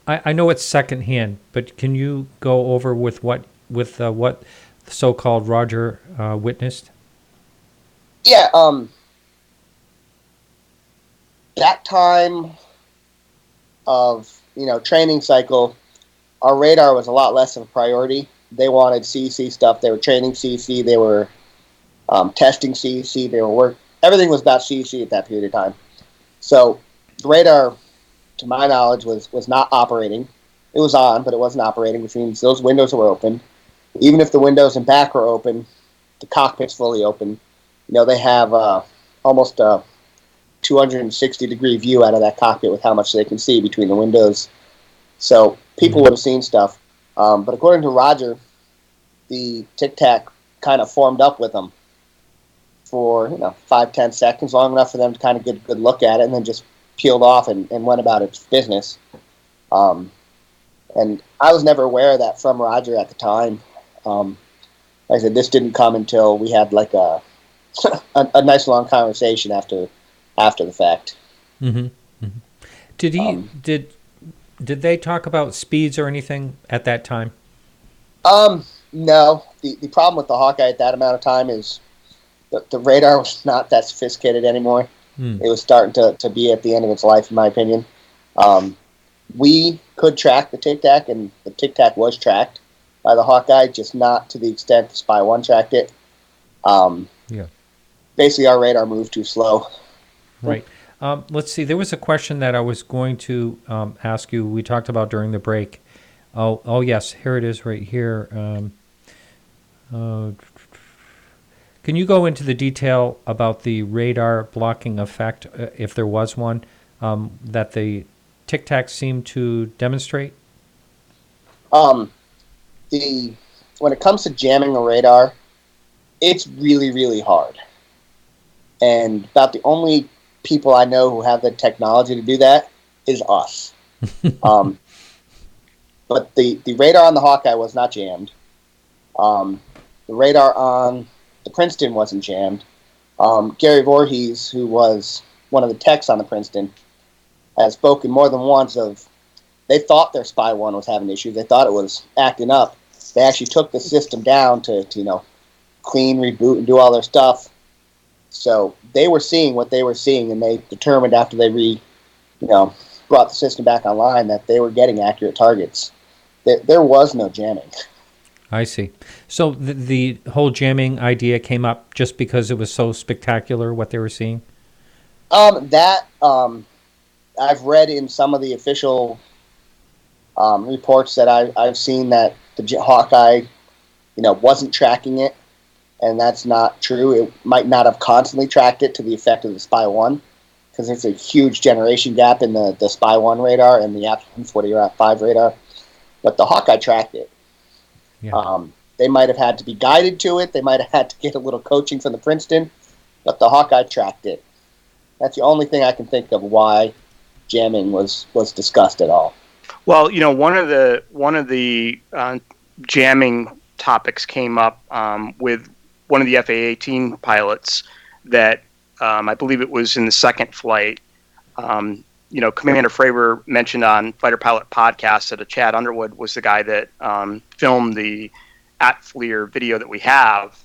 I know it's secondhand, but can you go over with what the so-called Roger witnessed? Yeah. That time of training cycle, our radar was a lot less of a priority. They wanted CC stuff. They were training CC. They were testing CC. They were everything was about CC at that period of time. So the radar, to my knowledge, was not operating. It was on, but it wasn't operating, which means those windows were open. Even if the windows in back were open, the cockpit's fully open. They have almost a 260-degree view out of that cockpit with how much they can see between the windows. So people would have seen stuff. But according to Roger, the Tic-Tac kind of formed up with them for 5-10 seconds, long enough for them to kind of get a good look at it, and then just peeled off and went about its business. And I was never aware of that from Roger at the time. Like I said, this didn't come until we had like a nice long conversation after the fact. Mm-hmm. Mm-hmm. Did they talk about speeds or anything at that time? No. The problem with the Hawkeye at that amount of time is the radar was not that sophisticated anymore. It was starting to be at the end of its life, in my opinion. We could track the Tic-Tac, and the Tic-Tac was tracked by the Hawkeye, just not to the extent the Spy 1 tracked it. Basically, our radar moved too slow. Right. Let's see. There was a question that I was going to ask you. We talked about during the break. Oh yes, here it is right here. Can you go into the detail about the radar blocking effect, if there was one, that the Tic-Tac seemed to demonstrate? When it comes to jamming a radar, it's really, really hard. And about the only people I know who have the technology to do that is us. But the radar on the Hawkeye was not jammed. The radar on the Princeton wasn't jammed. Gary Voorhees, who was one of the techs on the Princeton, has spoken more than once of they thought their Spy 1 was having issues. They thought it was acting up. They actually took the system down to clean, reboot, and do all their stuff. So they were seeing what they were seeing, and they determined after they brought the system back online that they were getting accurate targets. There was no jamming. I see. So the whole jamming idea came up just because it was so spectacular what they were seeing? I've read in some of the official reports that I've seen that the Hawkeye, wasn't tracking it, and that's not true. It might not have constantly tracked it to the effect of the Spy 1, because there's a huge generation gap in the Spy 1 radar and the AF-140 radar, but the Hawkeye tracked it. Yeah. They might have had to be guided to it. They might have had to get a little coaching from the Princeton, but the Hawkeye tracked it. That's the only thing I can think of why jamming was discussed at all. Well, one of the jamming topics came up with one of the FA-18 pilots that I believe it was in the second flight. Commander Fravor mentioned on Fighter Pilot Podcast that Chad Underwood was the guy that filmed the at-FLIR video that we have.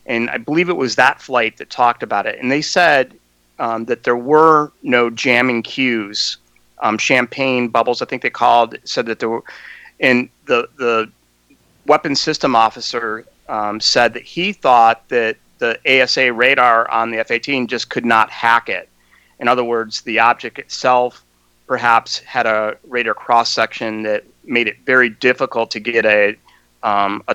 And I believe it was that flight that talked about it. And they said that there were no jamming cues. Champagne bubbles, I think they said that there were. And the weapons system officer said that he thought that the ASA radar on the F-18 just could not hack it. In other words, the object itself perhaps had a radar cross-section that made it very difficult to get a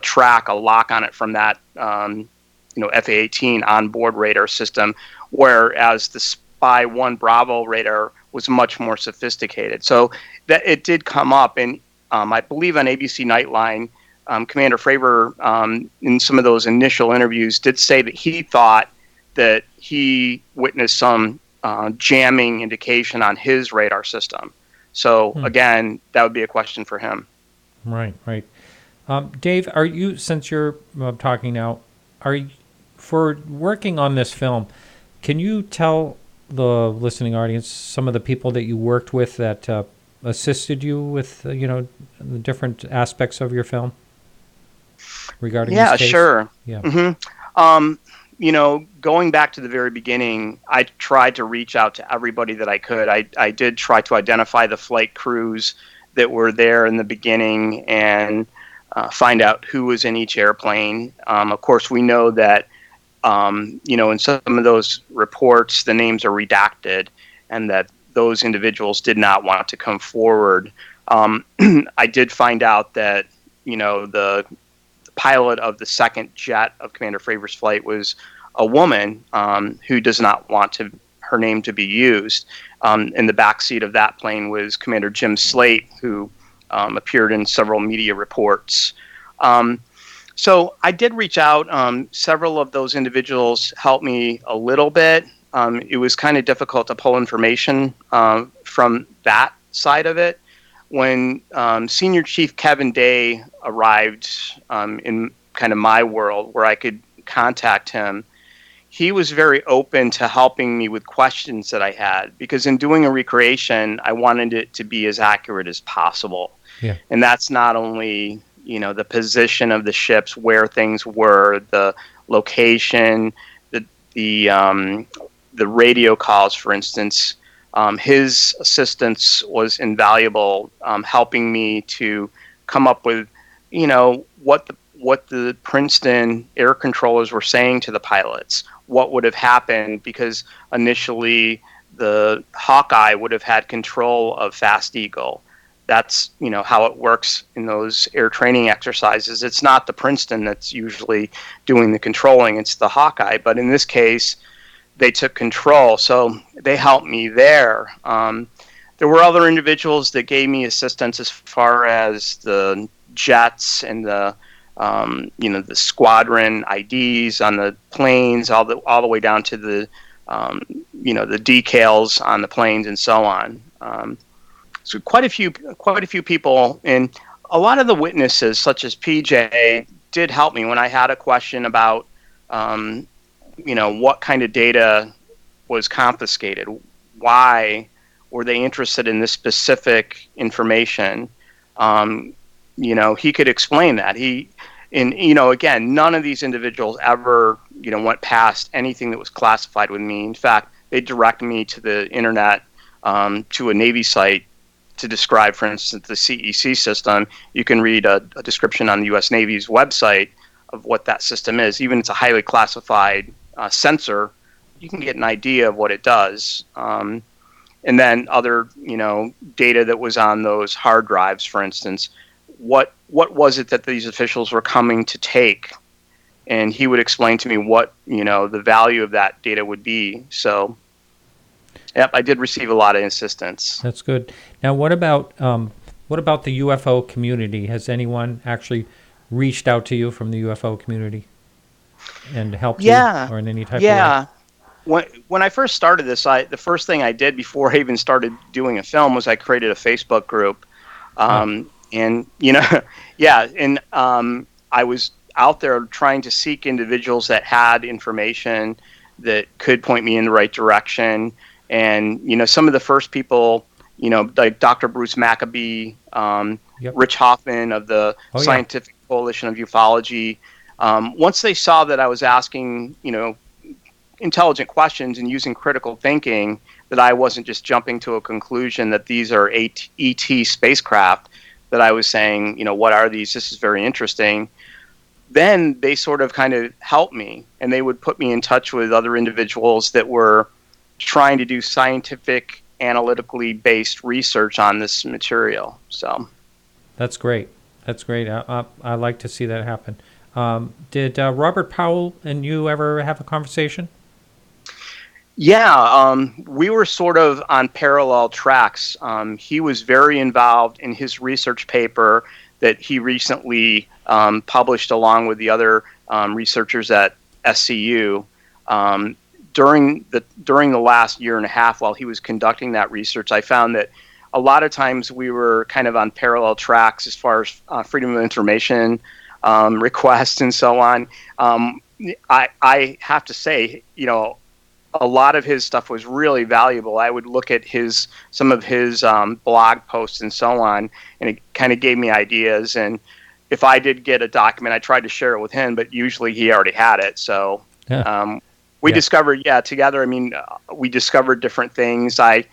track, a lock on it from that FA-18 onboard radar system, whereas the Spy 1 Bravo radar was much more sophisticated. So that it did come up, and I believe on ABC Nightline, Commander Fravor, in some of those initial interviews, did say that he thought that he witnessed some jamming indication on his radar system. So again, that would be a question for him. Right. Dave, are you, since you're talking now, for working on this film, can you tell the listening audience some of the people that you worked with that assisted you with the different aspects of your film regarding this case? Sure. Yeah. Mm-hmm. Going back to the very beginning, I tried to reach out to everybody that I could. I did try to identify the flight crews that were there in the beginning and find out who was in each airplane. Of course, we know that, in some of those reports, the names are redacted and that those individuals did not want to come forward. I did find out that, the pilot of the second jet of Commander Fravor's flight was a woman who does not want her name to be used. In the backseat of that plane was Commander Jim Slate, who appeared in several media reports. So I did reach out. Several of those individuals helped me a little bit. It was kind of difficult to pull information from that side of it. When Senior Chief Kevin Day arrived in kind of my world where I could contact him, he was very open to helping me with questions that I had, because in doing a recreation, I wanted it to be as accurate as possible. Yeah. And that's not only, the position of the ships, where things were, the location, the radio calls, for instance. His assistance was invaluable, helping me to come up with, what the Princeton air controllers were saying to the pilots, what would have happened, because initially the Hawkeye would have had control of Fast Eagle. That's, how it works in those air training exercises. It's not the Princeton that's usually doing the controlling, it's the Hawkeye. But in this case, they took control, so they helped me there. There were other individuals that gave me assistance as far as the jets and the squadron IDs on the planes, all the way down to the the decals on the planes and so on. So quite a few people, and a lot of the witnesses, such as PJ, did help me when I had a question about what kind of data was confiscated. Why were they interested in this specific information? He could explain that. Again, none of these individuals ever, went past anything that was classified with me. In fact, they direct me to the internet, to a Navy site to describe, for instance, the CEC system. You can read a description on the U.S. Navy's website of what that system is. Even it's a highly classified sensor, you can get an idea of what it does. And then other, data that was on those hard drives, for instance, what was it that these officials were coming to take? And he would explain to me what, the value of that data would be. So, yep, I did receive a lot of assistance. That's good. Now, what about the UFO community? Has anyone actually reached out to you from the UFO community and helped you, or in any type of way? when I first started this, the first thing I did before I even started doing a film was I created a Facebook group, and I was out there trying to seek individuals that had information that could point me in the right direction. And some of the first people, like Dr. Bruce Maccabee, Rich Hoffman of the Scientific Coalition of Ufology. Once they saw that I was asking, intelligent questions and using critical thinking, that I wasn't just jumping to a conclusion that these are ET spacecraft, that I was saying, what are these? This is very interesting. Then they sort of kind of helped me, and they would put me in touch with other individuals that were trying to do scientific, analytically based research on this material. So that's great. That's great. I like to see that happen. Did Robert Powell and you ever have a conversation? Yeah, we were sort of on parallel tracks. He was very involved in his research paper that he recently published along with the other researchers at SCU. During the last year and a half while he was conducting that research, I found that a lot of times we were kind of on parallel tracks as far as freedom of information requests and so on. I have to say, a lot of his stuff was really valuable. I would look at some of his blog posts and so on, and it kind of gave me ideas. And if I did get a document, I tried to share it with him, but usually he already had it. So we discovered, together. I mean, we discovered different things. I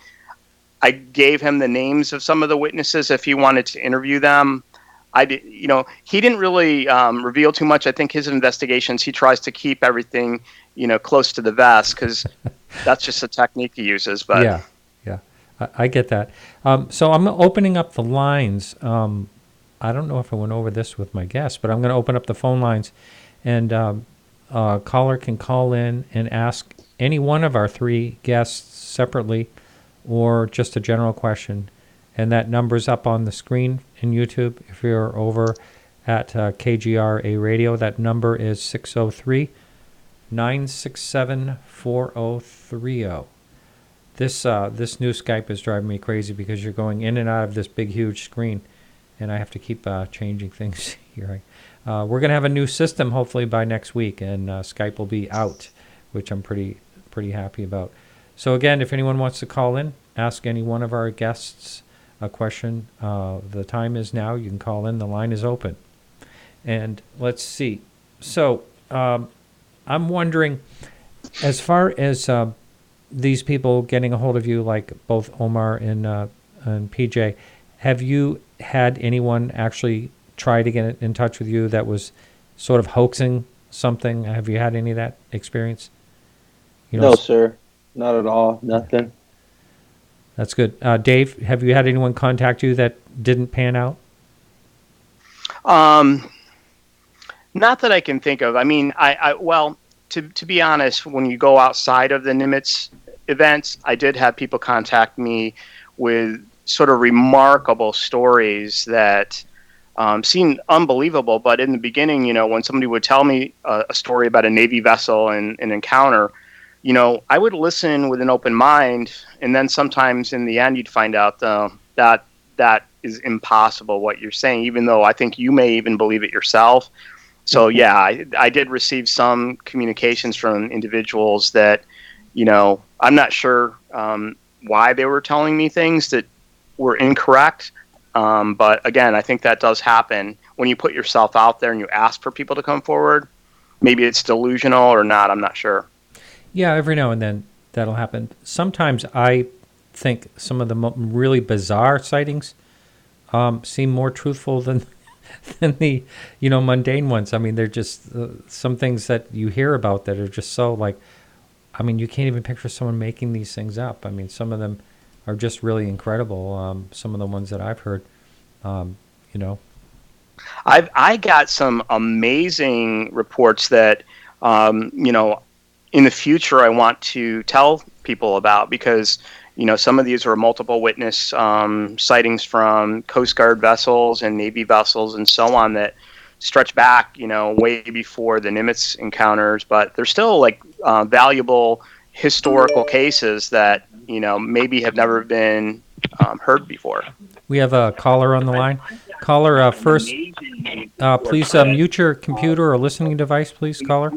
gave him the names of some of the witnesses if he wanted to interview them. He didn't really reveal too much. I think his investigations, he tries to keep everything, close to the vest, because that's just a technique he uses. But I get that. So I'm opening up the lines. I don't know if I went over this with my guests, but I'm going to open up the phone lines, and a caller can call in and ask any one of our three guests separately, or just a general question. And that number's up on the screen in YouTube. If you're over at KGRA Radio, that number is 603-967-4030. This new Skype is driving me crazy because you're going in and out of this big, huge screen, and I have to keep changing things here. We're going to have a new system hopefully by next week, and Skype will be out, which I'm pretty happy about. So again, if anyone wants to call in, ask any one of our guests a question, the time is now. You can call in. The line is open. And let's see. So I'm wondering, as far as these people getting a hold of you, like both Omar and PJ, have you had anyone actually try to get in touch with you that was sort of hoaxing something? Have you had any of that experience? No, sir. Not at all. Nothing. That's good. Dave, have you had anyone contact you that didn't pan out? Not that I can think of. I mean, to be honest, when you go outside of the Nimitz events, I did have people contact me with sort of remarkable stories that seemed unbelievable. But in the beginning, when somebody would tell me a story about a Navy vessel and an encounter, I would listen with an open mind, and then sometimes in the end you'd find out that is impossible what you're saying, even though I think you may even believe it yourself. So I did receive some communications from individuals that, I'm not sure why they were telling me things that were incorrect. But again, I think that does happen when you put yourself out there and you ask for people to come forward. Maybe it's delusional or not, I'm not sure. Yeah, every now and then that'll happen. Sometimes I think some of the really bizarre sightings seem more truthful than the mundane ones. I mean, they're just some things that you hear about that are just so you can't even picture someone making these things up. I mean, some of them are just really incredible. Some of the ones that I've heard, I got some amazing reports that in the future I want to tell people about, because some of these are multiple witness sightings from Coast Guard vessels and Navy vessels and so on that stretch back way before the Nimitz encounters, but they're still valuable historical cases that, maybe have never been heard before. We have a caller on the line. Caller, first, please mute your computer or listening device, please, caller.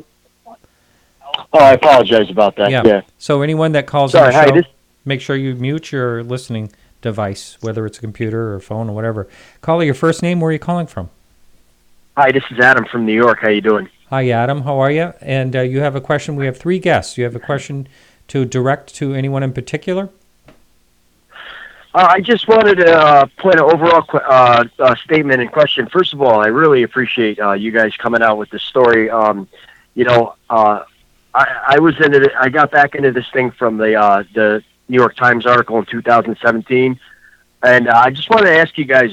Oh, I apologize about that. Yeah. So anyone that calls on the show, make sure you mute your listening device, whether it's a computer or phone or whatever. Caller, your first name, where are you calling from? Hi, this is Adam from New York. How you doing? Hi, Adam. How are you? And you have a question. We have 3 guests. You have a question to direct to anyone in particular? I just wanted to put an overall statement and question. First of all, I really appreciate you guys coming out with this story. I was into it. I got back into this thing from the New York Times article in 2017, and I just wanted to ask you guys,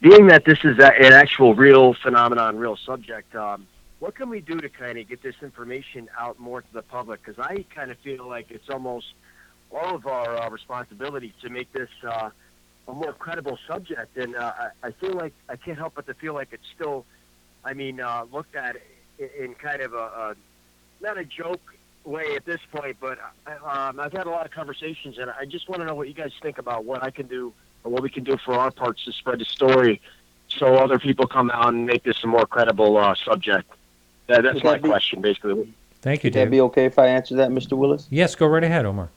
being that this is an actual real phenomenon, real subject, what can we do to kind of get this information out more to the public? Because I kind of feel like it's almost all of our responsibility to make this a more credible subject, and I feel like I can't help but to feel like it's still, looked at in kind of a not a joke way at this point, but I've had a lot of conversations, and I just want to know what you guys think about what I can do or what we can do for our parts to spread the story so other people come out and make this a more credible subject. That's my question, basically. Thank you, Would David. that be okay if I answer that, Mr. Willis? Yes, go right ahead, Omar.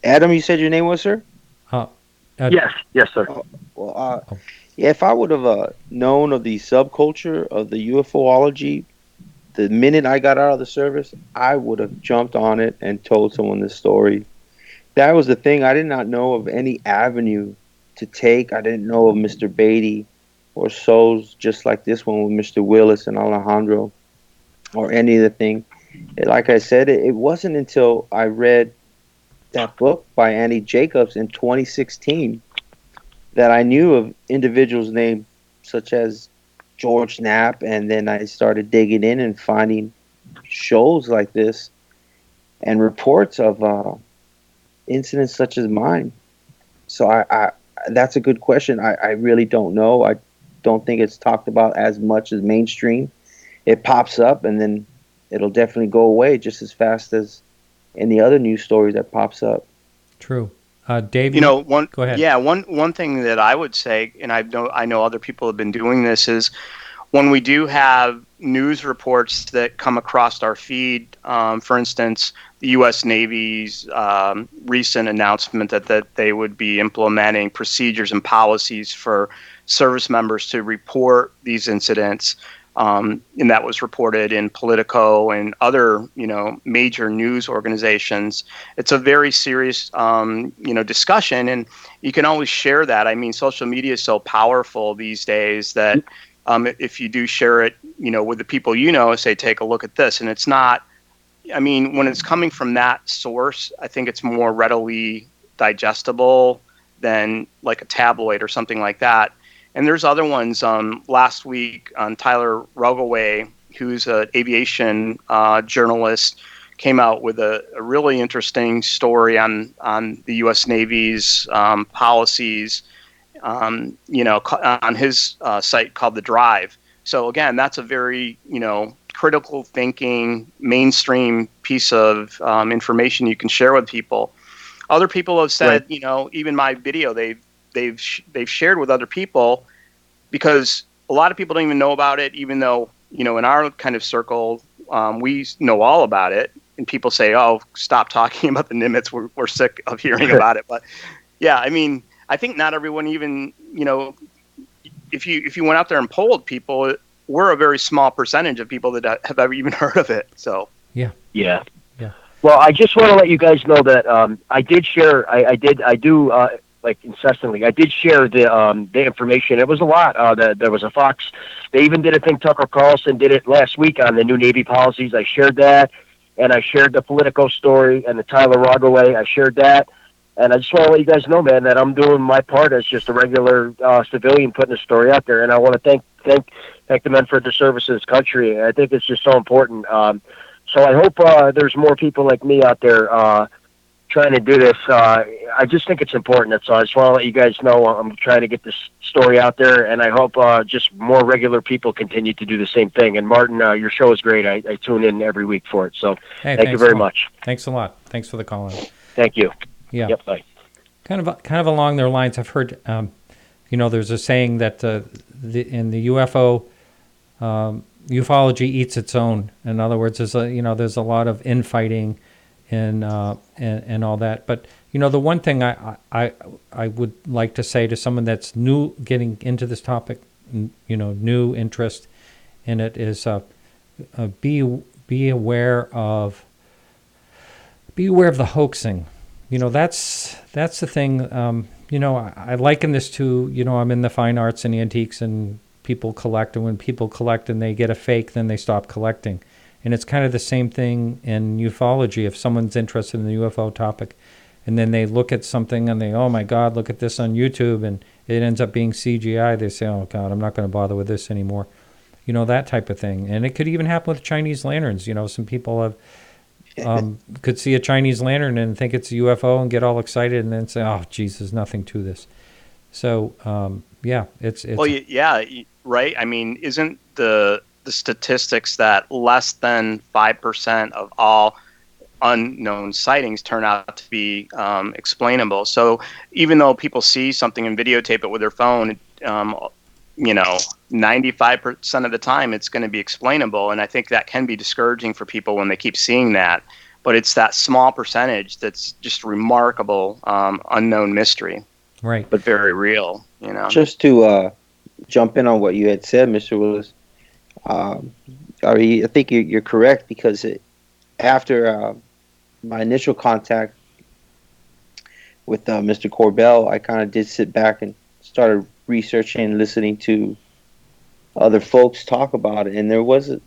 Adam, you said your name was, sir? Yes, sir. Yeah, if I would have known of the subculture of the UFOlogy, the minute I got out of the service, I would have jumped on it and told someone this story. That was the thing. I did not know of any avenue to take. I didn't know of Mr. Beaty or shows just like this one with Mr. Willis and Alejandro or any of the thing. Like I said, it wasn't until I read that book by Annie Jacobs in 2016 that I knew of individuals named such as George Knapp, and then I started digging in and finding shows like this and reports of incidents such as mine. So I that's a good question. I really don't know. I don't think it's talked about as much as mainstream. It pops up and then it'll definitely go away just as fast as any other news story that pops up. True. Dave, go ahead. Yeah, one thing that I would say, and I know other people have been doing this, is when we do have news reports that come across our feed, for instance, the U.S. Navy's recent announcement that they would be implementing procedures and policies for service members to report these incidents, and that was reported in Politico and other, major news organizations. It's a very serious, discussion, and you can always share that. I mean, social media is so powerful these days that if you do share it, with the people say, take a look at this, and it's not. I mean, when it's coming from that source, I think it's more readily digestible than like a tabloid or something like that. And there's other ones. Last week, Tyler Rogaway, who's an aviation journalist, came out with a really interesting story on the U.S. Navy's policies, on his site called The Drive. So again, that's a very critical thinking, mainstream piece of information you can share with people. Other people have said, right. Even my video, they've shared with other people, because a lot of people don't even know about it, even though, in our kind of circle, we know all about it. And people say, oh, stop talking about the Nimitz. We're sick of hearing about it. But yeah, I mean, I think not everyone even, if you went out there and polled people, we're a very small percentage of people that have ever even heard of it. So yeah. Well, I just want to let you guys know that I did share. I do incessantly. I did share the information. It was a lot. There was a Fox. They even did a thing. Tucker Carlson did it last week on the new Navy policies. I shared that, and I shared the Politico story and the Tyler Rogaway. I shared that, and I just want to let you guys know, man, that I'm doing my part as just a regular civilian putting a story out there. And I want to thank the men for their service to this country. I think it's just so important. So I hope there's more people like me out there trying to do this. I just think it's important. That's all. I just want to let you guys know I'm trying to get this story out there, and I hope just more regular people continue to do the same thing. And Martin, your show is great. I tune in every week for it. So thank you very much. Thanks a lot. Thanks for the call in. Thank you. Yeah. Yep. Bye. Kind of along their lines, I've heard, there's a saying that in the UFO, ufology eats its own. In other words, there's a lot of infighting and all that. But the one thing I would like to say to someone that's new, getting into this topic, new interest in it, is be aware of the hoaxing. That's the thing. I liken this to, I'm in the fine arts and antiques, and people collect, and when people collect and they get a fake, then they stop collecting. And it's kind of the same thing in ufology. If someone's interested in the UFO topic, and then they look at something and they, oh my God, look at this on YouTube, and it ends up being CGI, they say, oh God, I'm not going to bother with this anymore. That type of thing. And it could even happen with Chinese lanterns. Some people have could see a Chinese lantern and think it's a UFO and get all excited and then say, oh, geez, there's nothing to this. So, it's well, yeah, right. I mean, isn't the statistics that less than 5% of all unknown sightings turn out to be explainable? So even though people see something and videotape it with their phone, 95% of the time it's going to be explainable. And I think that can be discouraging for people when they keep seeing that. But it's that small percentage that's just remarkable unknown mystery. Right. But very real, Just to jump in on what you had said, Mr. Willis, I think you're correct, because after my initial contact with Mr. Corbell, I kind of did sit back and started researching and listening to other folks talk about it, and there was a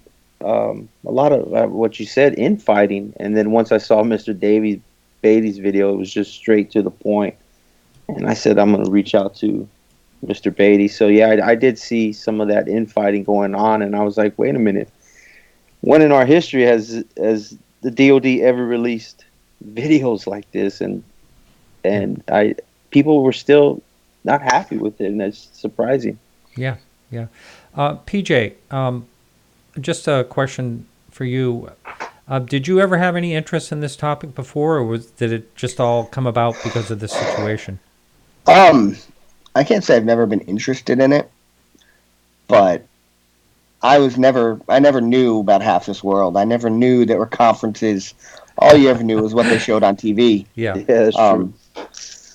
lot of what you said, infighting. And then once I saw Mr. Beaty's video, it was just straight to the point, and I said, I'm going to reach out to Mr. Beaty. So yeah, I did see some of that infighting going on, and I was like, wait a minute, when in our history has the DoD ever released videos like this? And people were still not happy with it, and that's surprising. Yeah. PJ, just a question for you. Did you ever have any interest in this topic before, or did it just all come about because of this situation? I can't say I've never been interested in it, but I never knew about half this world. I never knew there were conferences. All you ever knew was what they showed on TV. Yeah, that's true.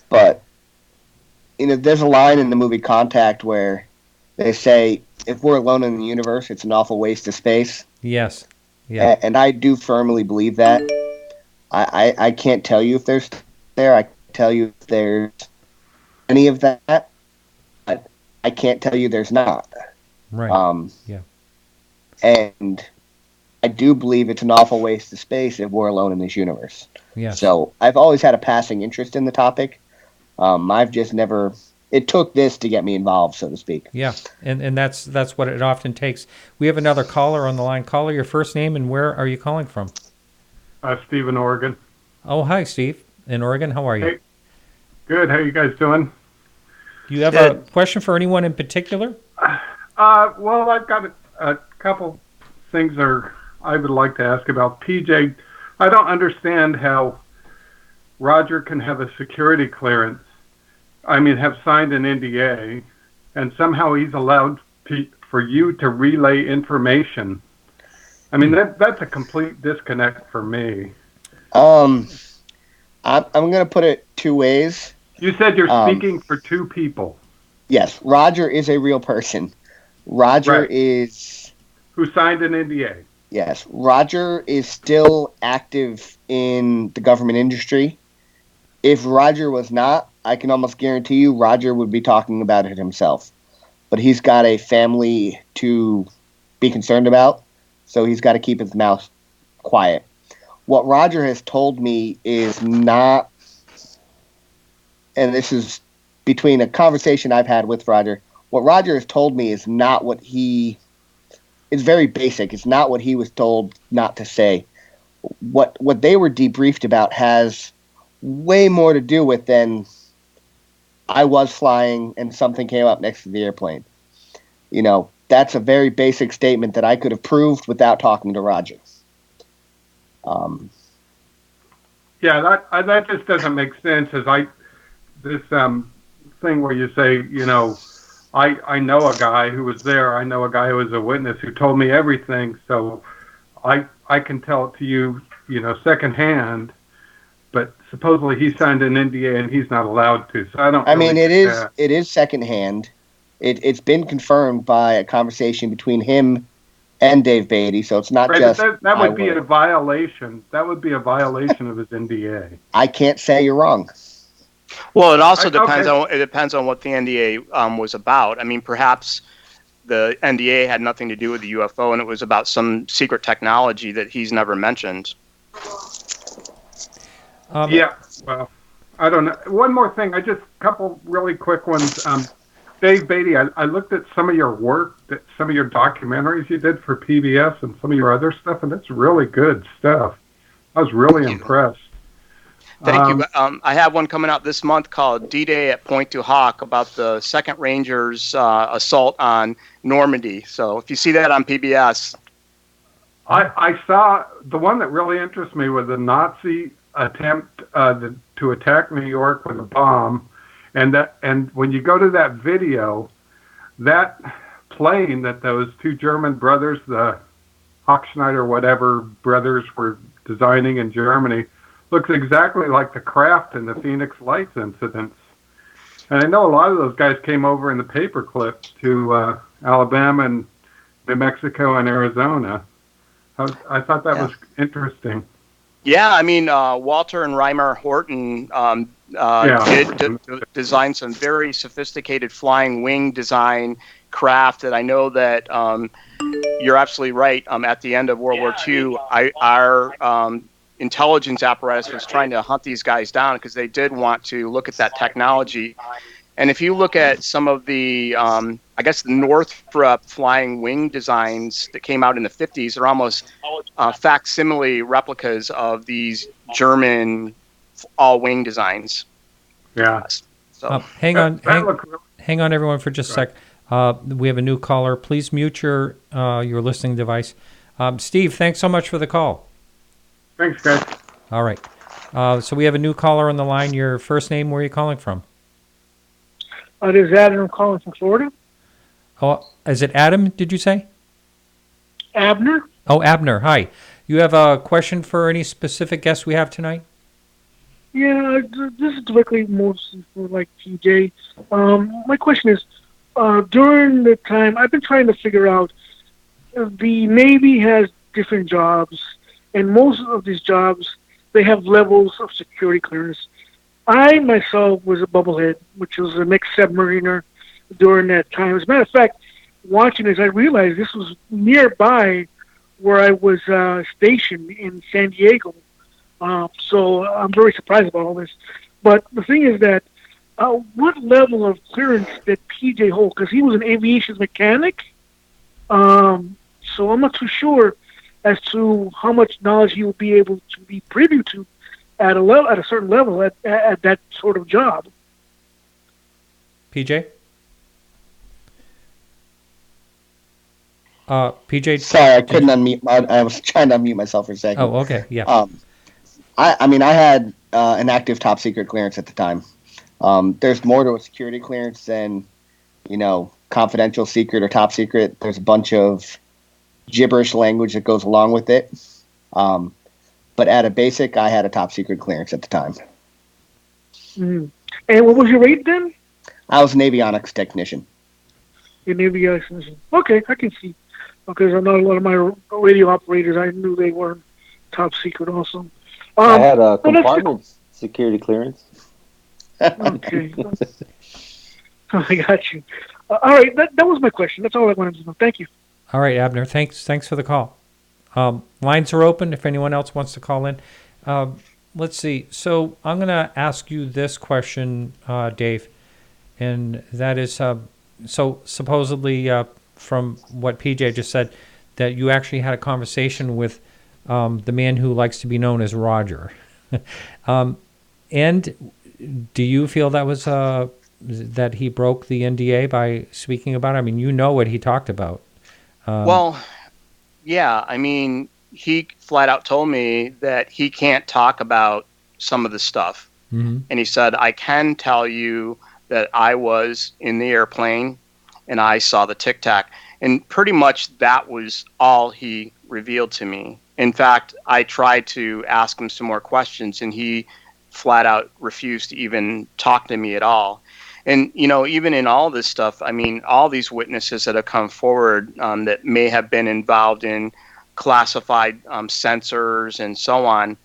But there's a line in the movie Contact where they say, if we're alone in the universe, it's an awful waste of space. Yes. Yeah. And I do firmly believe that. I can't tell you if there's there. I can tell you if there's any of that, but I can't tell you there's not. Right. Yeah. And I do believe it's an awful waste of space if we're alone in this universe. Yeah. So I've always had a passing interest in the topic. I've just never. It took this to get me involved, so to speak. Yeah, and that's what it often takes. We have another caller on the line. Caller, your first name and where are you calling from? Steve in Oregon. Oh, hi, Steve in Oregon. How are you? Hey. Good. How you guys doing? Do you have a question for anyone in particular? Well, I've got a couple things I would like to ask about. PJ, I don't understand how Roger can have a security clearance. I mean, have signed an NDA, and somehow he's allowed for you to relay information. I mean, that's a complete disconnect for me. I'm going to put it two ways. You said you're speaking for two people. Yes, Roger is a real person. Roger is... Who signed an NDA. Yes, Roger is still active in the government industry. If Roger was not, I can almost guarantee you Roger would be talking about it himself. But he's got a family to be concerned about, so he's got to keep his mouth quiet. What Roger has told me is not, and this is between a conversation I've had with Roger, what Roger has told me is not what he, it's very basic. It's not what he was told not to say. What they were debriefed about has way more to do with than I was flying and something came up next to the airplane. You know, that's a very basic statement that I could have proved without talking to Roger. Yeah, that just doesn't make sense. This thing where you say, you know, I know a guy who was there. I know a guy who was a witness who told me everything. So I can tell it to you, you know, secondhand. But supposedly he signed an NDA and he's not allowed to. So I don't. I mean, it is secondhand. It's been confirmed by a conversation between him and Dave Beaty, so it's not right, just that would be a violation. That would be a violation of his NDA. I can't say you're wrong. Well, it also depends on what the NDA was about. I mean, perhaps the NDA had nothing to do with the UFO, and it was about some secret technology that he's never mentioned. Yeah, well, I don't know. One more thing, a couple really quick ones. Dave Beaty, I looked at some of your work, some of your documentaries you did for PBS and some of your other stuff, and it's really good stuff. I was really impressed. Thank you. I have one coming out this month called D-Day at Point du Hoc about the 2nd Rangers assault on Normandy. So if you see that on PBS. I saw the one that really interests me was the Nazi attempt to attack New York with a bomb. And when you go to that video, that plane that those two German brothers, the Hochschneider whatever brothers were designing in Germany, looks exactly like the craft in the Phoenix Lights incidents. And I know a lot of those guys came over in the paperclip to Alabama and New Mexico and Arizona. I thought that was interesting. Yeah, I mean, Walter and Reimer Horton did design some very sophisticated flying wing design craft that I know that you're absolutely right. At the end of World War II, our intelligence apparatus was trying to hunt these guys down because they did want to look at that technology. And if you look at some of the, I guess, the Northrop flying wing designs that came out in the 50s, they're almost facsimile replicas of these German all-wing designs. Yeah. So hang on, everyone, for just a sec. We have a new caller. Please mute your listening device. Steve, thanks so much for the call. Thanks, guys. All right. So we have a new caller on the line. Your first name, where are you calling from? This is Adam. I'm calling from Florida. Oh, is it Adam, did you say? Abner. Oh, Abner. Hi. You have a question for any specific guest we have tonight? Yeah, this is directly mostly for like PJ. My question is, during the time, I've been trying to figure out, the Navy has different jobs, and most of these jobs, they have levels of security clearance. I, myself, was a bubblehead, which was an ex-submariner during that time. As a matter of fact, watching this, I realized this was nearby where I was stationed in San Diego. So I'm very surprised about all this. But the thing is that what level of clearance did PJ hold? Because he was an aviation mechanic. So I'm not too sure as to how much knowledge he will be able to be privy to at a certain level at that sort of job. PJ? PJ? Sorry, I couldn't unmute. I was trying to unmute myself for a second. Oh, okay, yeah. I mean, I had an active top secret clearance at the time. There's more to a security clearance than, confidential secret or top secret. There's a bunch of gibberish language that goes along with it. But at a basic, I had a top secret clearance at the time. Mm. And what was your rate then? I was an avionics technician. An avionics technician. Okay, I can see. Because I know a lot of my radio operators, I knew they were top secret also. I had a compartment security clearance. Okay. I got you. All right, that was my question. That's all I wanted to know. Thank you. All right, Abner. Thanks for the call. Lines are open if anyone else wants to call in. Let's see. So I'm going to ask you this question, Dave, and that is, so supposedly from what PJ just said, that you actually had a conversation with the man who likes to be known as Roger. And do you feel that was that he broke the NDA by speaking about it? I mean, you know what he talked about. Well, yeah. I mean, he flat out told me that he can't talk about some of the stuff. Mm-hmm. And he said, I can tell you that I was in the airplane and I saw the Tic-Tac. And pretty much that was all he revealed to me. In fact, I tried to ask him some more questions, and he flat out refused to even talk to me at all. And, you know, even in all this stuff, I mean, all these witnesses that have come forward that may have been involved in classified sensors and so on,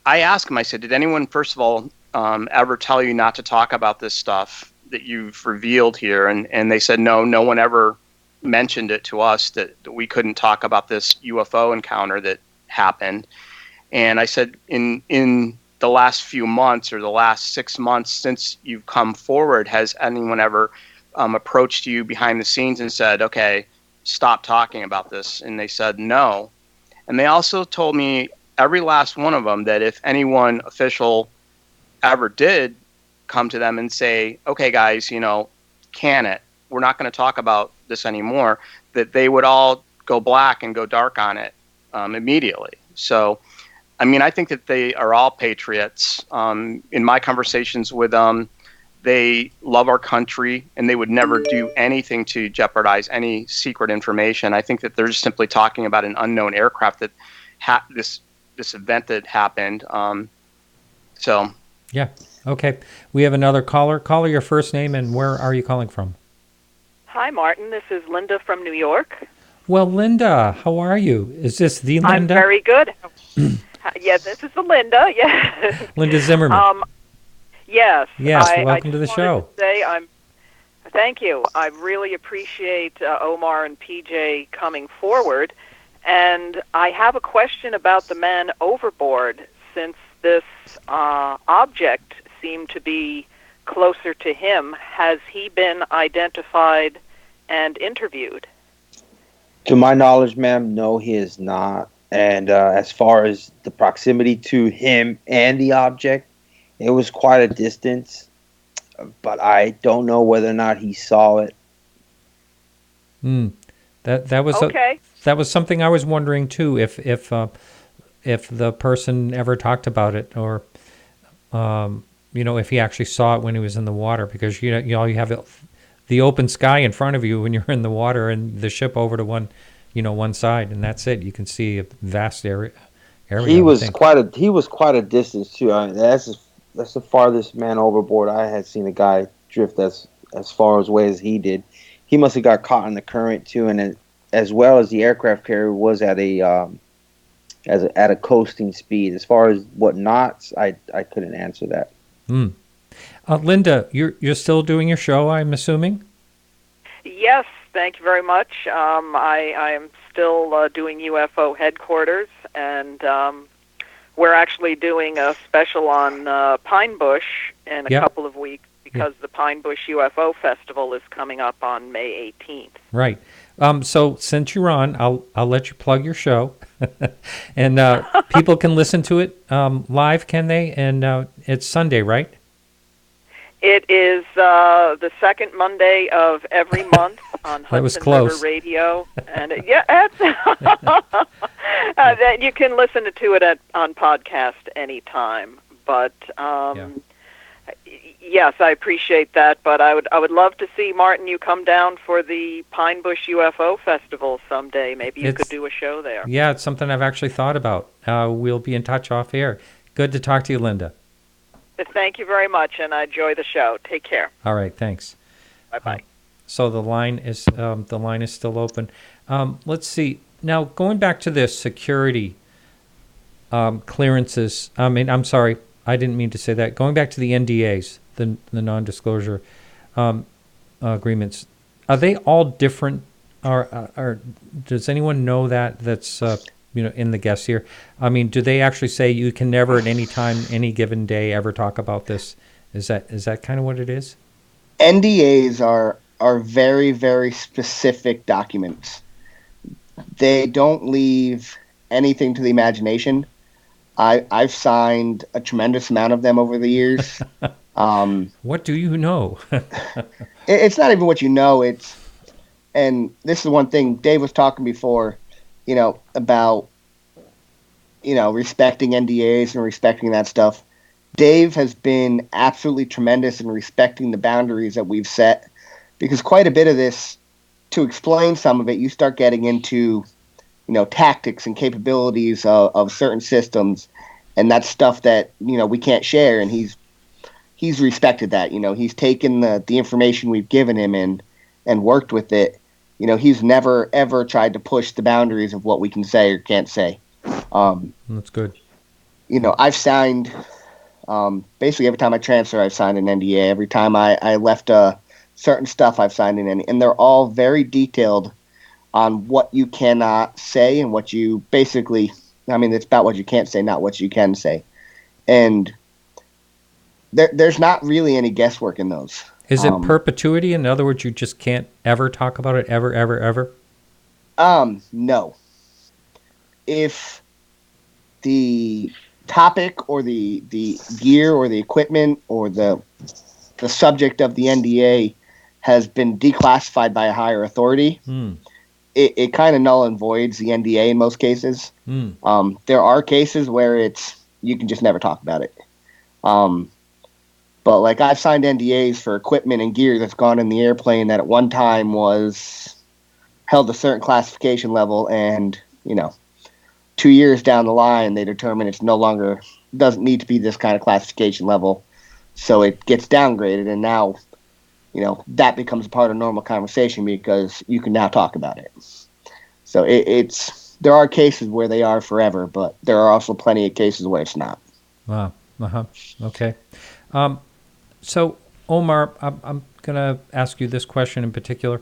I asked him, I said, did anyone, first of all, ever tell you not to talk about this stuff that you've revealed here? And they said, no one ever mentioned it to us that we couldn't talk about this UFO encounter that happened. And I said, in the last few months or the last 6 months since you've come forward, has anyone ever approached you behind the scenes and said, okay, stop talking about this? And they said no. And they also told me, every last one of them, that if anyone official ever did come to them and say, okay, guys, you know, can it? We're not going to talk about this anymore, that they would all go black and go dark on it immediately. So, I mean, I think that they are all patriots. In my conversations with them, they love our country, and they would never do anything to jeopardize any secret information. I think that they're just simply talking about an unknown aircraft that this event that happened. So. Yeah. Okay. We have another caller. Caller, your first name and where are you calling from? Hi, Martin. This is Linda from New York. Well, Linda, how are you? Is this the Linda? I'm very good. Yeah, this is the Linda. Yeah. Linda Zimmerman. Yes. Yes. Welcome to the show. Thank you. I really appreciate Omar and PJ coming forward. And I have a question about the man overboard, since this object seemed to be closer to him. Has he been identified and interviewed? To my knowledge, ma'am, no, he is not. And as far as the proximity to him and the object, it was quite a distance. But I don't know whether or not he saw it. That was okay. That was something I was wondering too. If the person ever talked about it, or if he actually saw it when he was in the water, because you have the open sky in front of you when you're in the water, and the ship over to one side, and that's it. You can see a vast area. He was quite a distance too. I mean, that's the farthest man overboard I had seen a guy drift as far away as he did. He must have got caught in the current too, and as well as the aircraft carrier was at a coasting speed. As far as what knots, I couldn't answer that. Linda, you're still doing your show, I'm assuming? Yes, thank you very much. I am still doing UFO headquarters, and we're actually doing a special on Pine Bush in a couple of weeks, because the Pine Bush UFO Festival is coming up on May 18th. Right. So since you're on, I'll let you plug your show, and people can listen to it live, can they? And it's Sunday, right? It is the second Monday of every month on Hudson River Radio, and you can listen to it on podcast anytime. But yes, I appreciate that. But I would love to see, Martin, you come down for the Pine Bush UFO Festival someday. Maybe you could do a show there. Yeah, it's something I've actually thought about. We'll be in touch off air. Good to talk to you, Linda. Thank you very much, and I enjoy the show. Take care. All right, thanks. Bye-bye. So the line is still open. Let's see. Now, going back to the security clearances. I mean, I'm sorry, I didn't mean to say that. Going back to the NDAs, the non-disclosure agreements, are they all different? Or does anyone know that? That's in the guests here. I mean, do they actually say you can never at any time, any given day, ever talk about this? Is that kind of what it is? NDAs are very, very specific documents. They don't leave anything to the imagination. I've signed a tremendous amount of them over the years. What do you know? It's not even what you know. And this is one thing Dave was talking before, about, respecting NDAs and respecting that stuff. Dave has been absolutely tremendous in respecting the boundaries that we've set, because quite a bit of this, to explain some of it, you start getting into, tactics and capabilities of certain systems, and that's stuff that, we can't share, and he's respected that. He's taken the information we've given him and worked with it. He's never, ever tried to push the boundaries of what we can say or can't say. That's good. I've signed, basically every time I transfer, I've signed an NDA. Every time I left certain stuff, I've signed an NDA. And they're all very detailed on what you cannot say and what you basically, it's about what you can't say, not what you can say. And there's not really any guesswork in those. Is it perpetuity? In other words, you just can't ever talk about it, ever, ever, ever? No. If the topic or the gear or the equipment or the subject of the NDA has been declassified by a higher authority, it kind of null and voids the NDA in most cases. There are cases where you can just never talk about it. But like I've signed NDAs for equipment and gear that's gone in the airplane that at one time was held a certain classification level, and 2 years down the line they determine it's no longer, doesn't need to be this kind of classification level, so it gets downgraded, and now that becomes a part of normal conversation because you can now talk about it. So there are cases where they are forever, but there are also plenty of cases where it's not. Wow. Okay. So, Omar, I'm going to ask you this question in particular.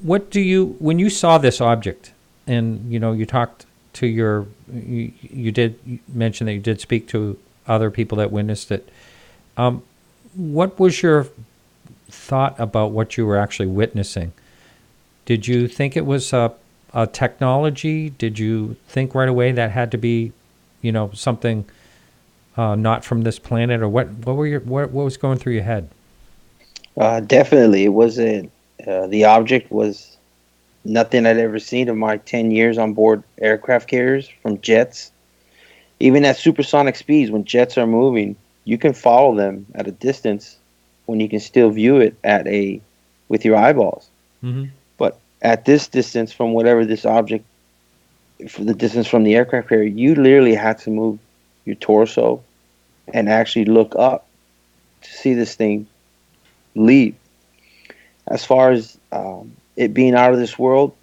When you saw this object, and, you talked to you did mention that you did speak to other people that witnessed it, what was your thought about what you were actually witnessing? Did you think it was a technology? Did you think right away that had to be, something not from this planet, or what was going through your head? Definitely, it wasn't. The object was nothing I'd ever seen in my 10 years on board aircraft carriers, from jets. Even at supersonic speeds, when jets are moving, you can follow them at a distance when you can still view it with your eyeballs. Mm-hmm. But at this distance, from whatever this object, for the distance from the aircraft carrier, you literally had to move your torso and actually look up to see this thing leave. As far as it being out of this world,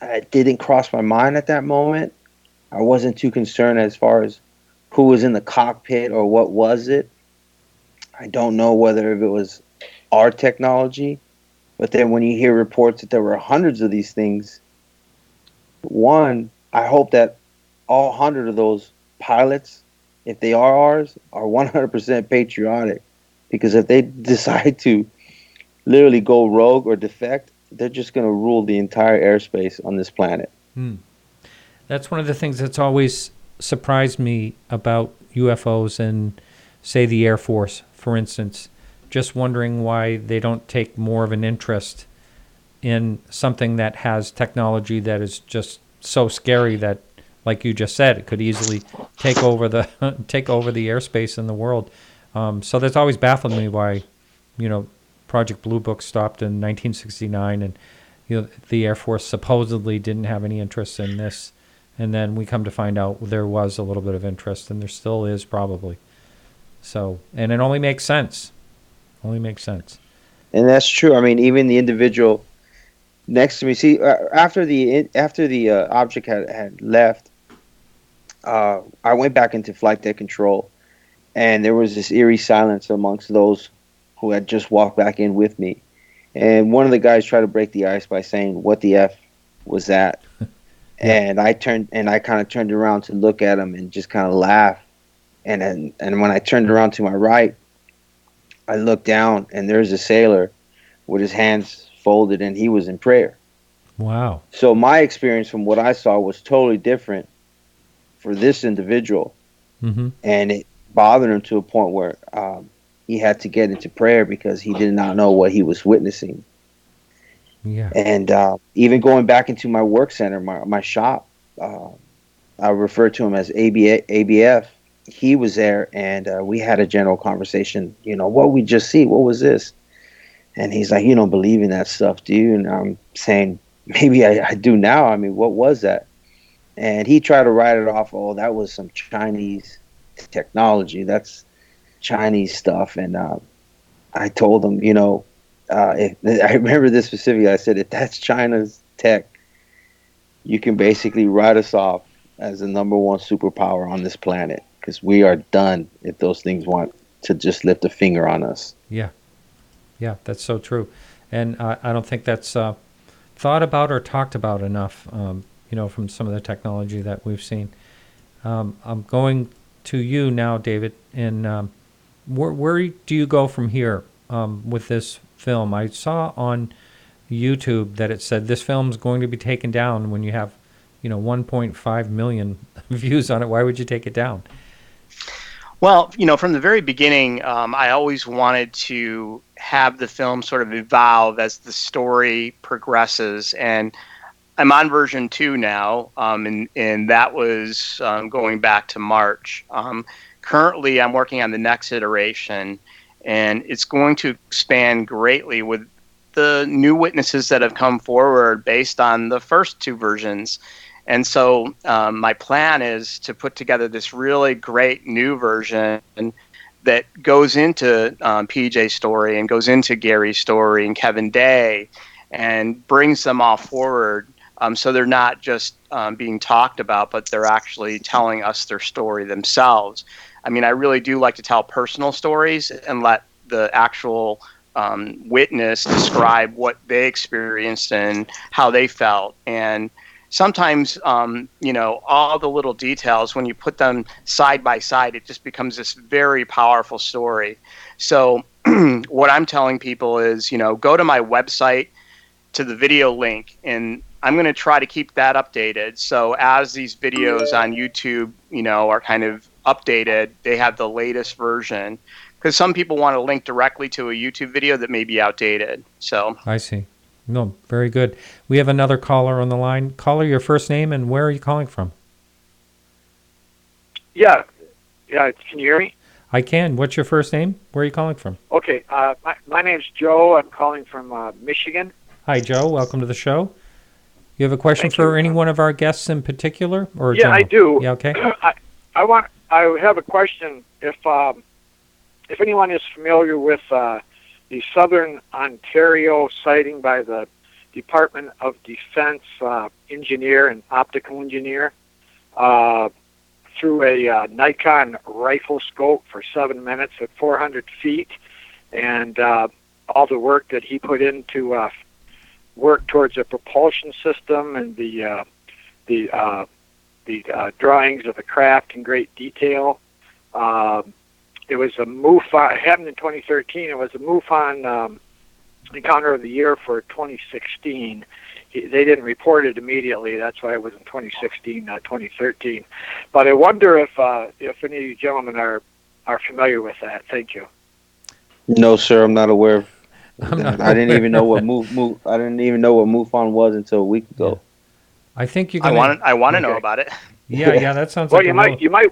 it didn't cross my mind at that moment. I wasn't too concerned as far as who was in the cockpit or what was it. I don't know whether it was our technology, but then when you hear reports that there were hundreds of these things, one, I hope that all 100 of those pilots, if they are ours, are 100% patriotic, because if they decide to literally go rogue or defect, they're just going to rule the entire airspace on this planet. That's one of the things that's always surprised me about UFOs and, say, the Air Force, for instance. Just wondering why they don't take more of an interest in something that has technology that is just so scary that, like you just said, it could easily take over the airspace in the world. So that's always baffled me why, Project Blue Book stopped in 1969, and the Air Force supposedly didn't have any interest in this, and then we come to find out there was a little bit of interest, and there still is probably. So, and it only makes sense. And that's true. I mean, even the individual next to me. See, after the object had left, I went back into flight deck control, and there was this eerie silence amongst those who had just walked back in with me. And one of the guys tried to break the ice by saying, "What the F was that?" And I kind of turned around to look at him and just kind of laugh. And when I turned around to my right, I looked down, and there's a sailor with his hands folded, and he was in prayer. Wow. So my experience from what I saw was totally different for this individual. Mm-hmm. And it bothered him to a point where he had to get into prayer because he did not know what he was witnessing. Yeah. And even going back into my work center, my shop, I refer to him as ABF. He was there, and we had a general conversation. What we just see, what was this? And he's like, you don't believe in that stuff, do you? And I'm saying, maybe I do now. I mean, what was that? And he tried to write it off. Oh, that was some Chinese technology. That's Chinese stuff. And I told him, I remember this specifically. I said, if that's China's tech, you can basically write us off as the number one superpower on this planet, because we are done if those things want to just lift a finger on us. Yeah. Yeah, that's so true. And I don't think that's thought about or talked about enough, from some of the technology that we've seen. I'm going to you now, David, and where do you go from here with this film? I saw on YouTube that it said this film is going to be taken down when you have 1.5 million views on it. Why would you take it down? Well, from the very beginning, I always wanted to have the film sort of evolve as the story progresses. And I'm on version 2 now, and that was going back to March. Currently, I'm working on the next iteration, and it's going to expand greatly with the new witnesses that have come forward based on the first 2 versions. And so my plan is to put together this really great new version that goes into PJ's story and goes into Gary's story and Kevin Day and brings them all forward. So they're not just being talked about, but they're actually telling us their story themselves. I mean, I really do like to tell personal stories and let the actual witness describe what they experienced and how they felt. And sometimes, all the little details, when you put them side by side, it just becomes this very powerful story. So what I'm telling people is, go to my website, to the video link, and I'm going to try to keep that updated. So as these videos on YouTube, are kind of updated, they have the latest version. Because some people want to link directly to a YouTube video that may be outdated. So I see. No, very good. We have another caller on the line. Caller, your first name and where are you calling from? Yeah. Can you hear me? I can. What's your first name? Where are you calling from? Okay. My name's Joe. I'm calling from Michigan. Hi, Joe. Welcome to the show. You have a question Thank for you. any one of our guests in particular, or Yeah, general? I do. Yeah, okay. I have a question. If anyone is familiar with the Southern Ontario sighting by the Department of Defense engineer and optical engineer through a Nikon rifle scope for 7 minutes at 400 feet, and all the work that he put into work towards a propulsion system and the drawings of the craft in great detail. It was a MUFON, it happened in 2013. It was a MUFON Encounter of the Year for 2016. They didn't report it immediately. That's why it was in 2016, not 2013. But I wonder if any of you gentlemen are familiar with that. Thank you. No, sir, I'm not aware of. I didn't even know what I didn't even know what MUFON was until a week ago. I think you're I going want to know about it. Yeah, that sounds Well, like you might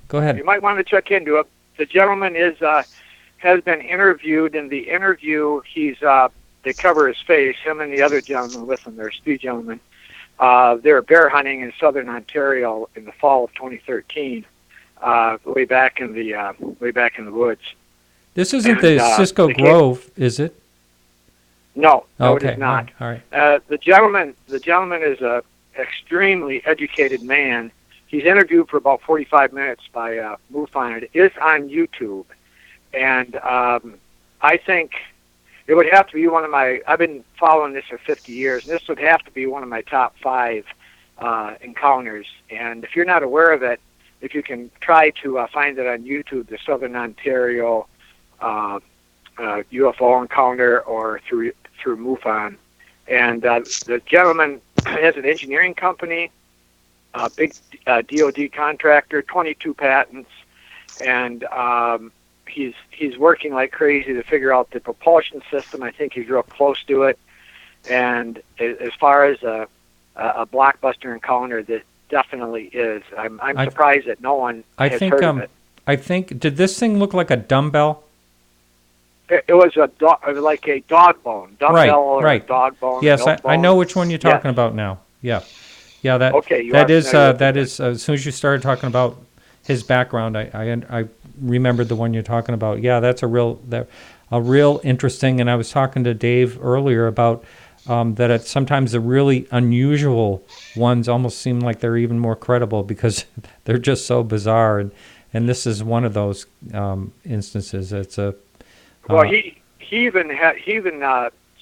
Go ahead. You might want to check into it. The gentleman has been interviewed. In the interview, they cover his face. Him and the other gentleman with him, there's 3 gentlemen. They were bear hunting in southern Ontario in the fall of 2013, way back in the woods. This isn't the Cisco Grove, is it? No, okay. It is not. All right. The gentleman is a extremely educated man. He's interviewed for about 45 minutes by MUFON. It is on YouTube, and I think it would have to be one of my. I've been following this for 50 years, and this would have to be one of my top 5 encounters. And if you're not aware of it, if you can try to find it on YouTube, the Southern Ontario UFO encounter, or through MUFON. And the gentleman has an engineering company. a big DoD contractor, 22 patents, and he's working like crazy to figure out the propulsion system. I think he's real close to it. And as far as a blockbuster encounter, this definitely is. I'm surprised that no one has heard of it. I think, did this thing look like a dumbbell? It was like a dog bone, dumbbell or a dog bone. Yes, I know which one you're talking about now. Yeah, that okay, that is as soon as you started talking about his background, I remembered the one you're talking about. Yeah, that's a real interesting. And I was talking to Dave earlier about that sometimes the really unusual ones almost seem like they're even more credible because they're just so bizarre. And this is one of those instances. It's a well, he even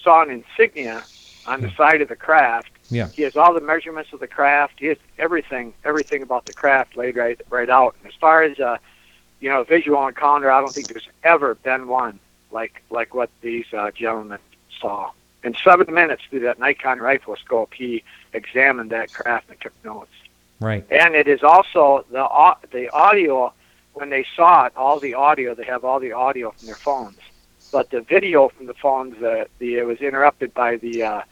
saw an insignia on the side of the craft. Yeah. He has all the measurements of the craft. He has everything about the craft laid right out. And as far as visual encounter, I don't think there's ever been one like what these gentlemen saw. In 7 minutes through that Nikon rifle scope, he examined that craft and took notes. Right. And it is also the audio. When they saw it, all the audio, they have all the audio from their phones. But the video from the phones, it was interrupted by the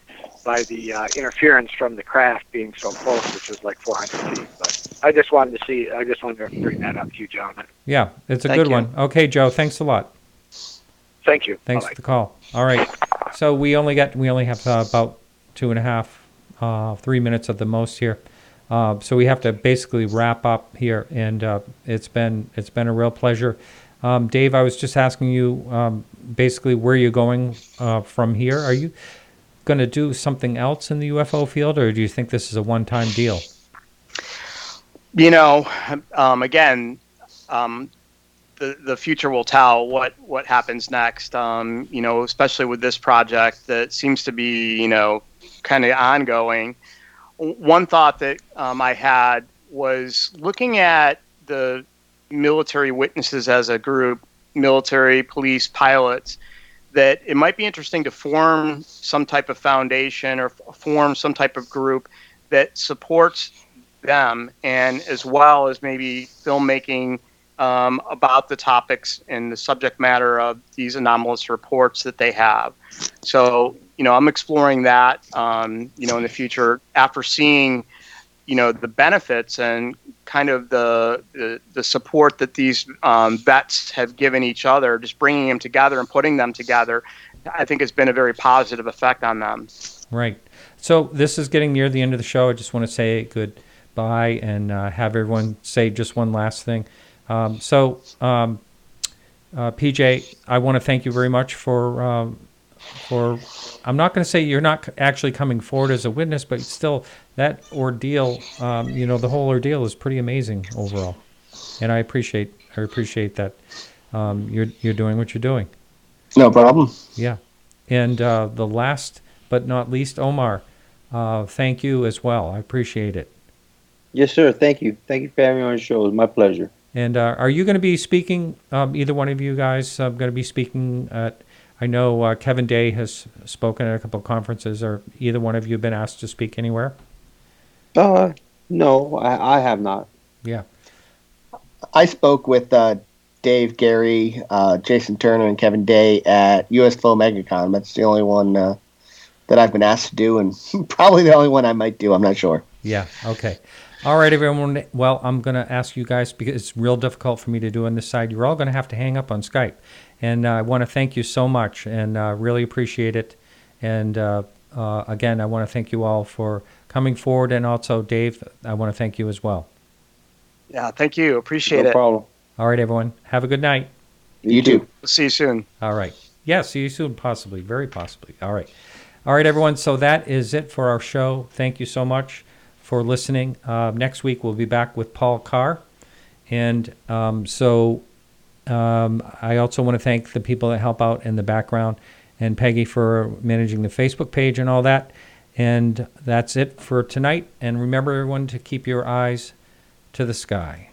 interference from the craft being so close, which was like 400 feet. But I just wanted to bring that up to you, gentlemen. Yeah, it's a good one. Okay, Joe, thanks a lot. Thank you. Thanks for the call. All right. So we only have about 2.5, 3 minutes at the most here. So we have to basically wrap up here, and it's been a real pleasure. Dave, I was just asking you basically where you're going from here. Are you going to do something else in the UFO field, or do you think this is a one-time deal? Again, the future will tell what happens next. Especially with this project that seems to be kind of ongoing. One thought that I had was looking at the military witnesses as a group, military, police, pilots, that it might be interesting to form some type of foundation or form some type of group that supports them, and as well as maybe filmmaking about the topics and the subject matter of these anomalous reports that they have. So, I'm exploring that, in the future after seeing, the benefits and kind of the support that these vets have given each other, just bringing them together and putting them together, I think has been a very positive effect on them. Right. So this is getting near the end of the show. I just want to say goodbye and have everyone say just one last thing. PJ, I want to thank you very much for I'm not going to say you're not actually coming forward as a witness, but still that ordeal, the whole ordeal is pretty amazing overall. And I appreciate that you're doing what you're doing. No problem. Yeah. And the last but not least, Omar, thank you as well. I appreciate it. Yes, sir. Thank you. Thank you for having me on the show. It was my pleasure. And are you going to be speaking, either one of you guys going to be speaking at, I know Kevin Day has spoken at a couple of conferences. Or either one of you been asked to speak anywhere? No, I have not. Yeah. I spoke with Dave, Gary, Jason Turner, and Kevin Day at USFO MegaCon. That's the only one that I've been asked to do, and probably the only one I might do. I'm not sure. Yeah, okay. All right, everyone. Well, I'm going to ask you guys, because it's real difficult for me to do on this side. You're all going to have to hang up on Skype. And I want to thank you so much and really appreciate it. And again, I want to thank you all for coming forward. And also, Dave, I want to thank you as well. Yeah, thank you. Appreciate it. No problem. All right, everyone. Have a good night. You too. We'll see you soon. All right. Yeah, see you soon, possibly. Very possibly. All right. All right, everyone. So that is it for our show. Thank you so much for listening. Next week, we'll be back with Paul Carr. And I also want to thank the people that help out in the background and Peggy for managing the Facebook page and all that. And that's it for tonight. And remember, everyone, to keep your eyes to the sky.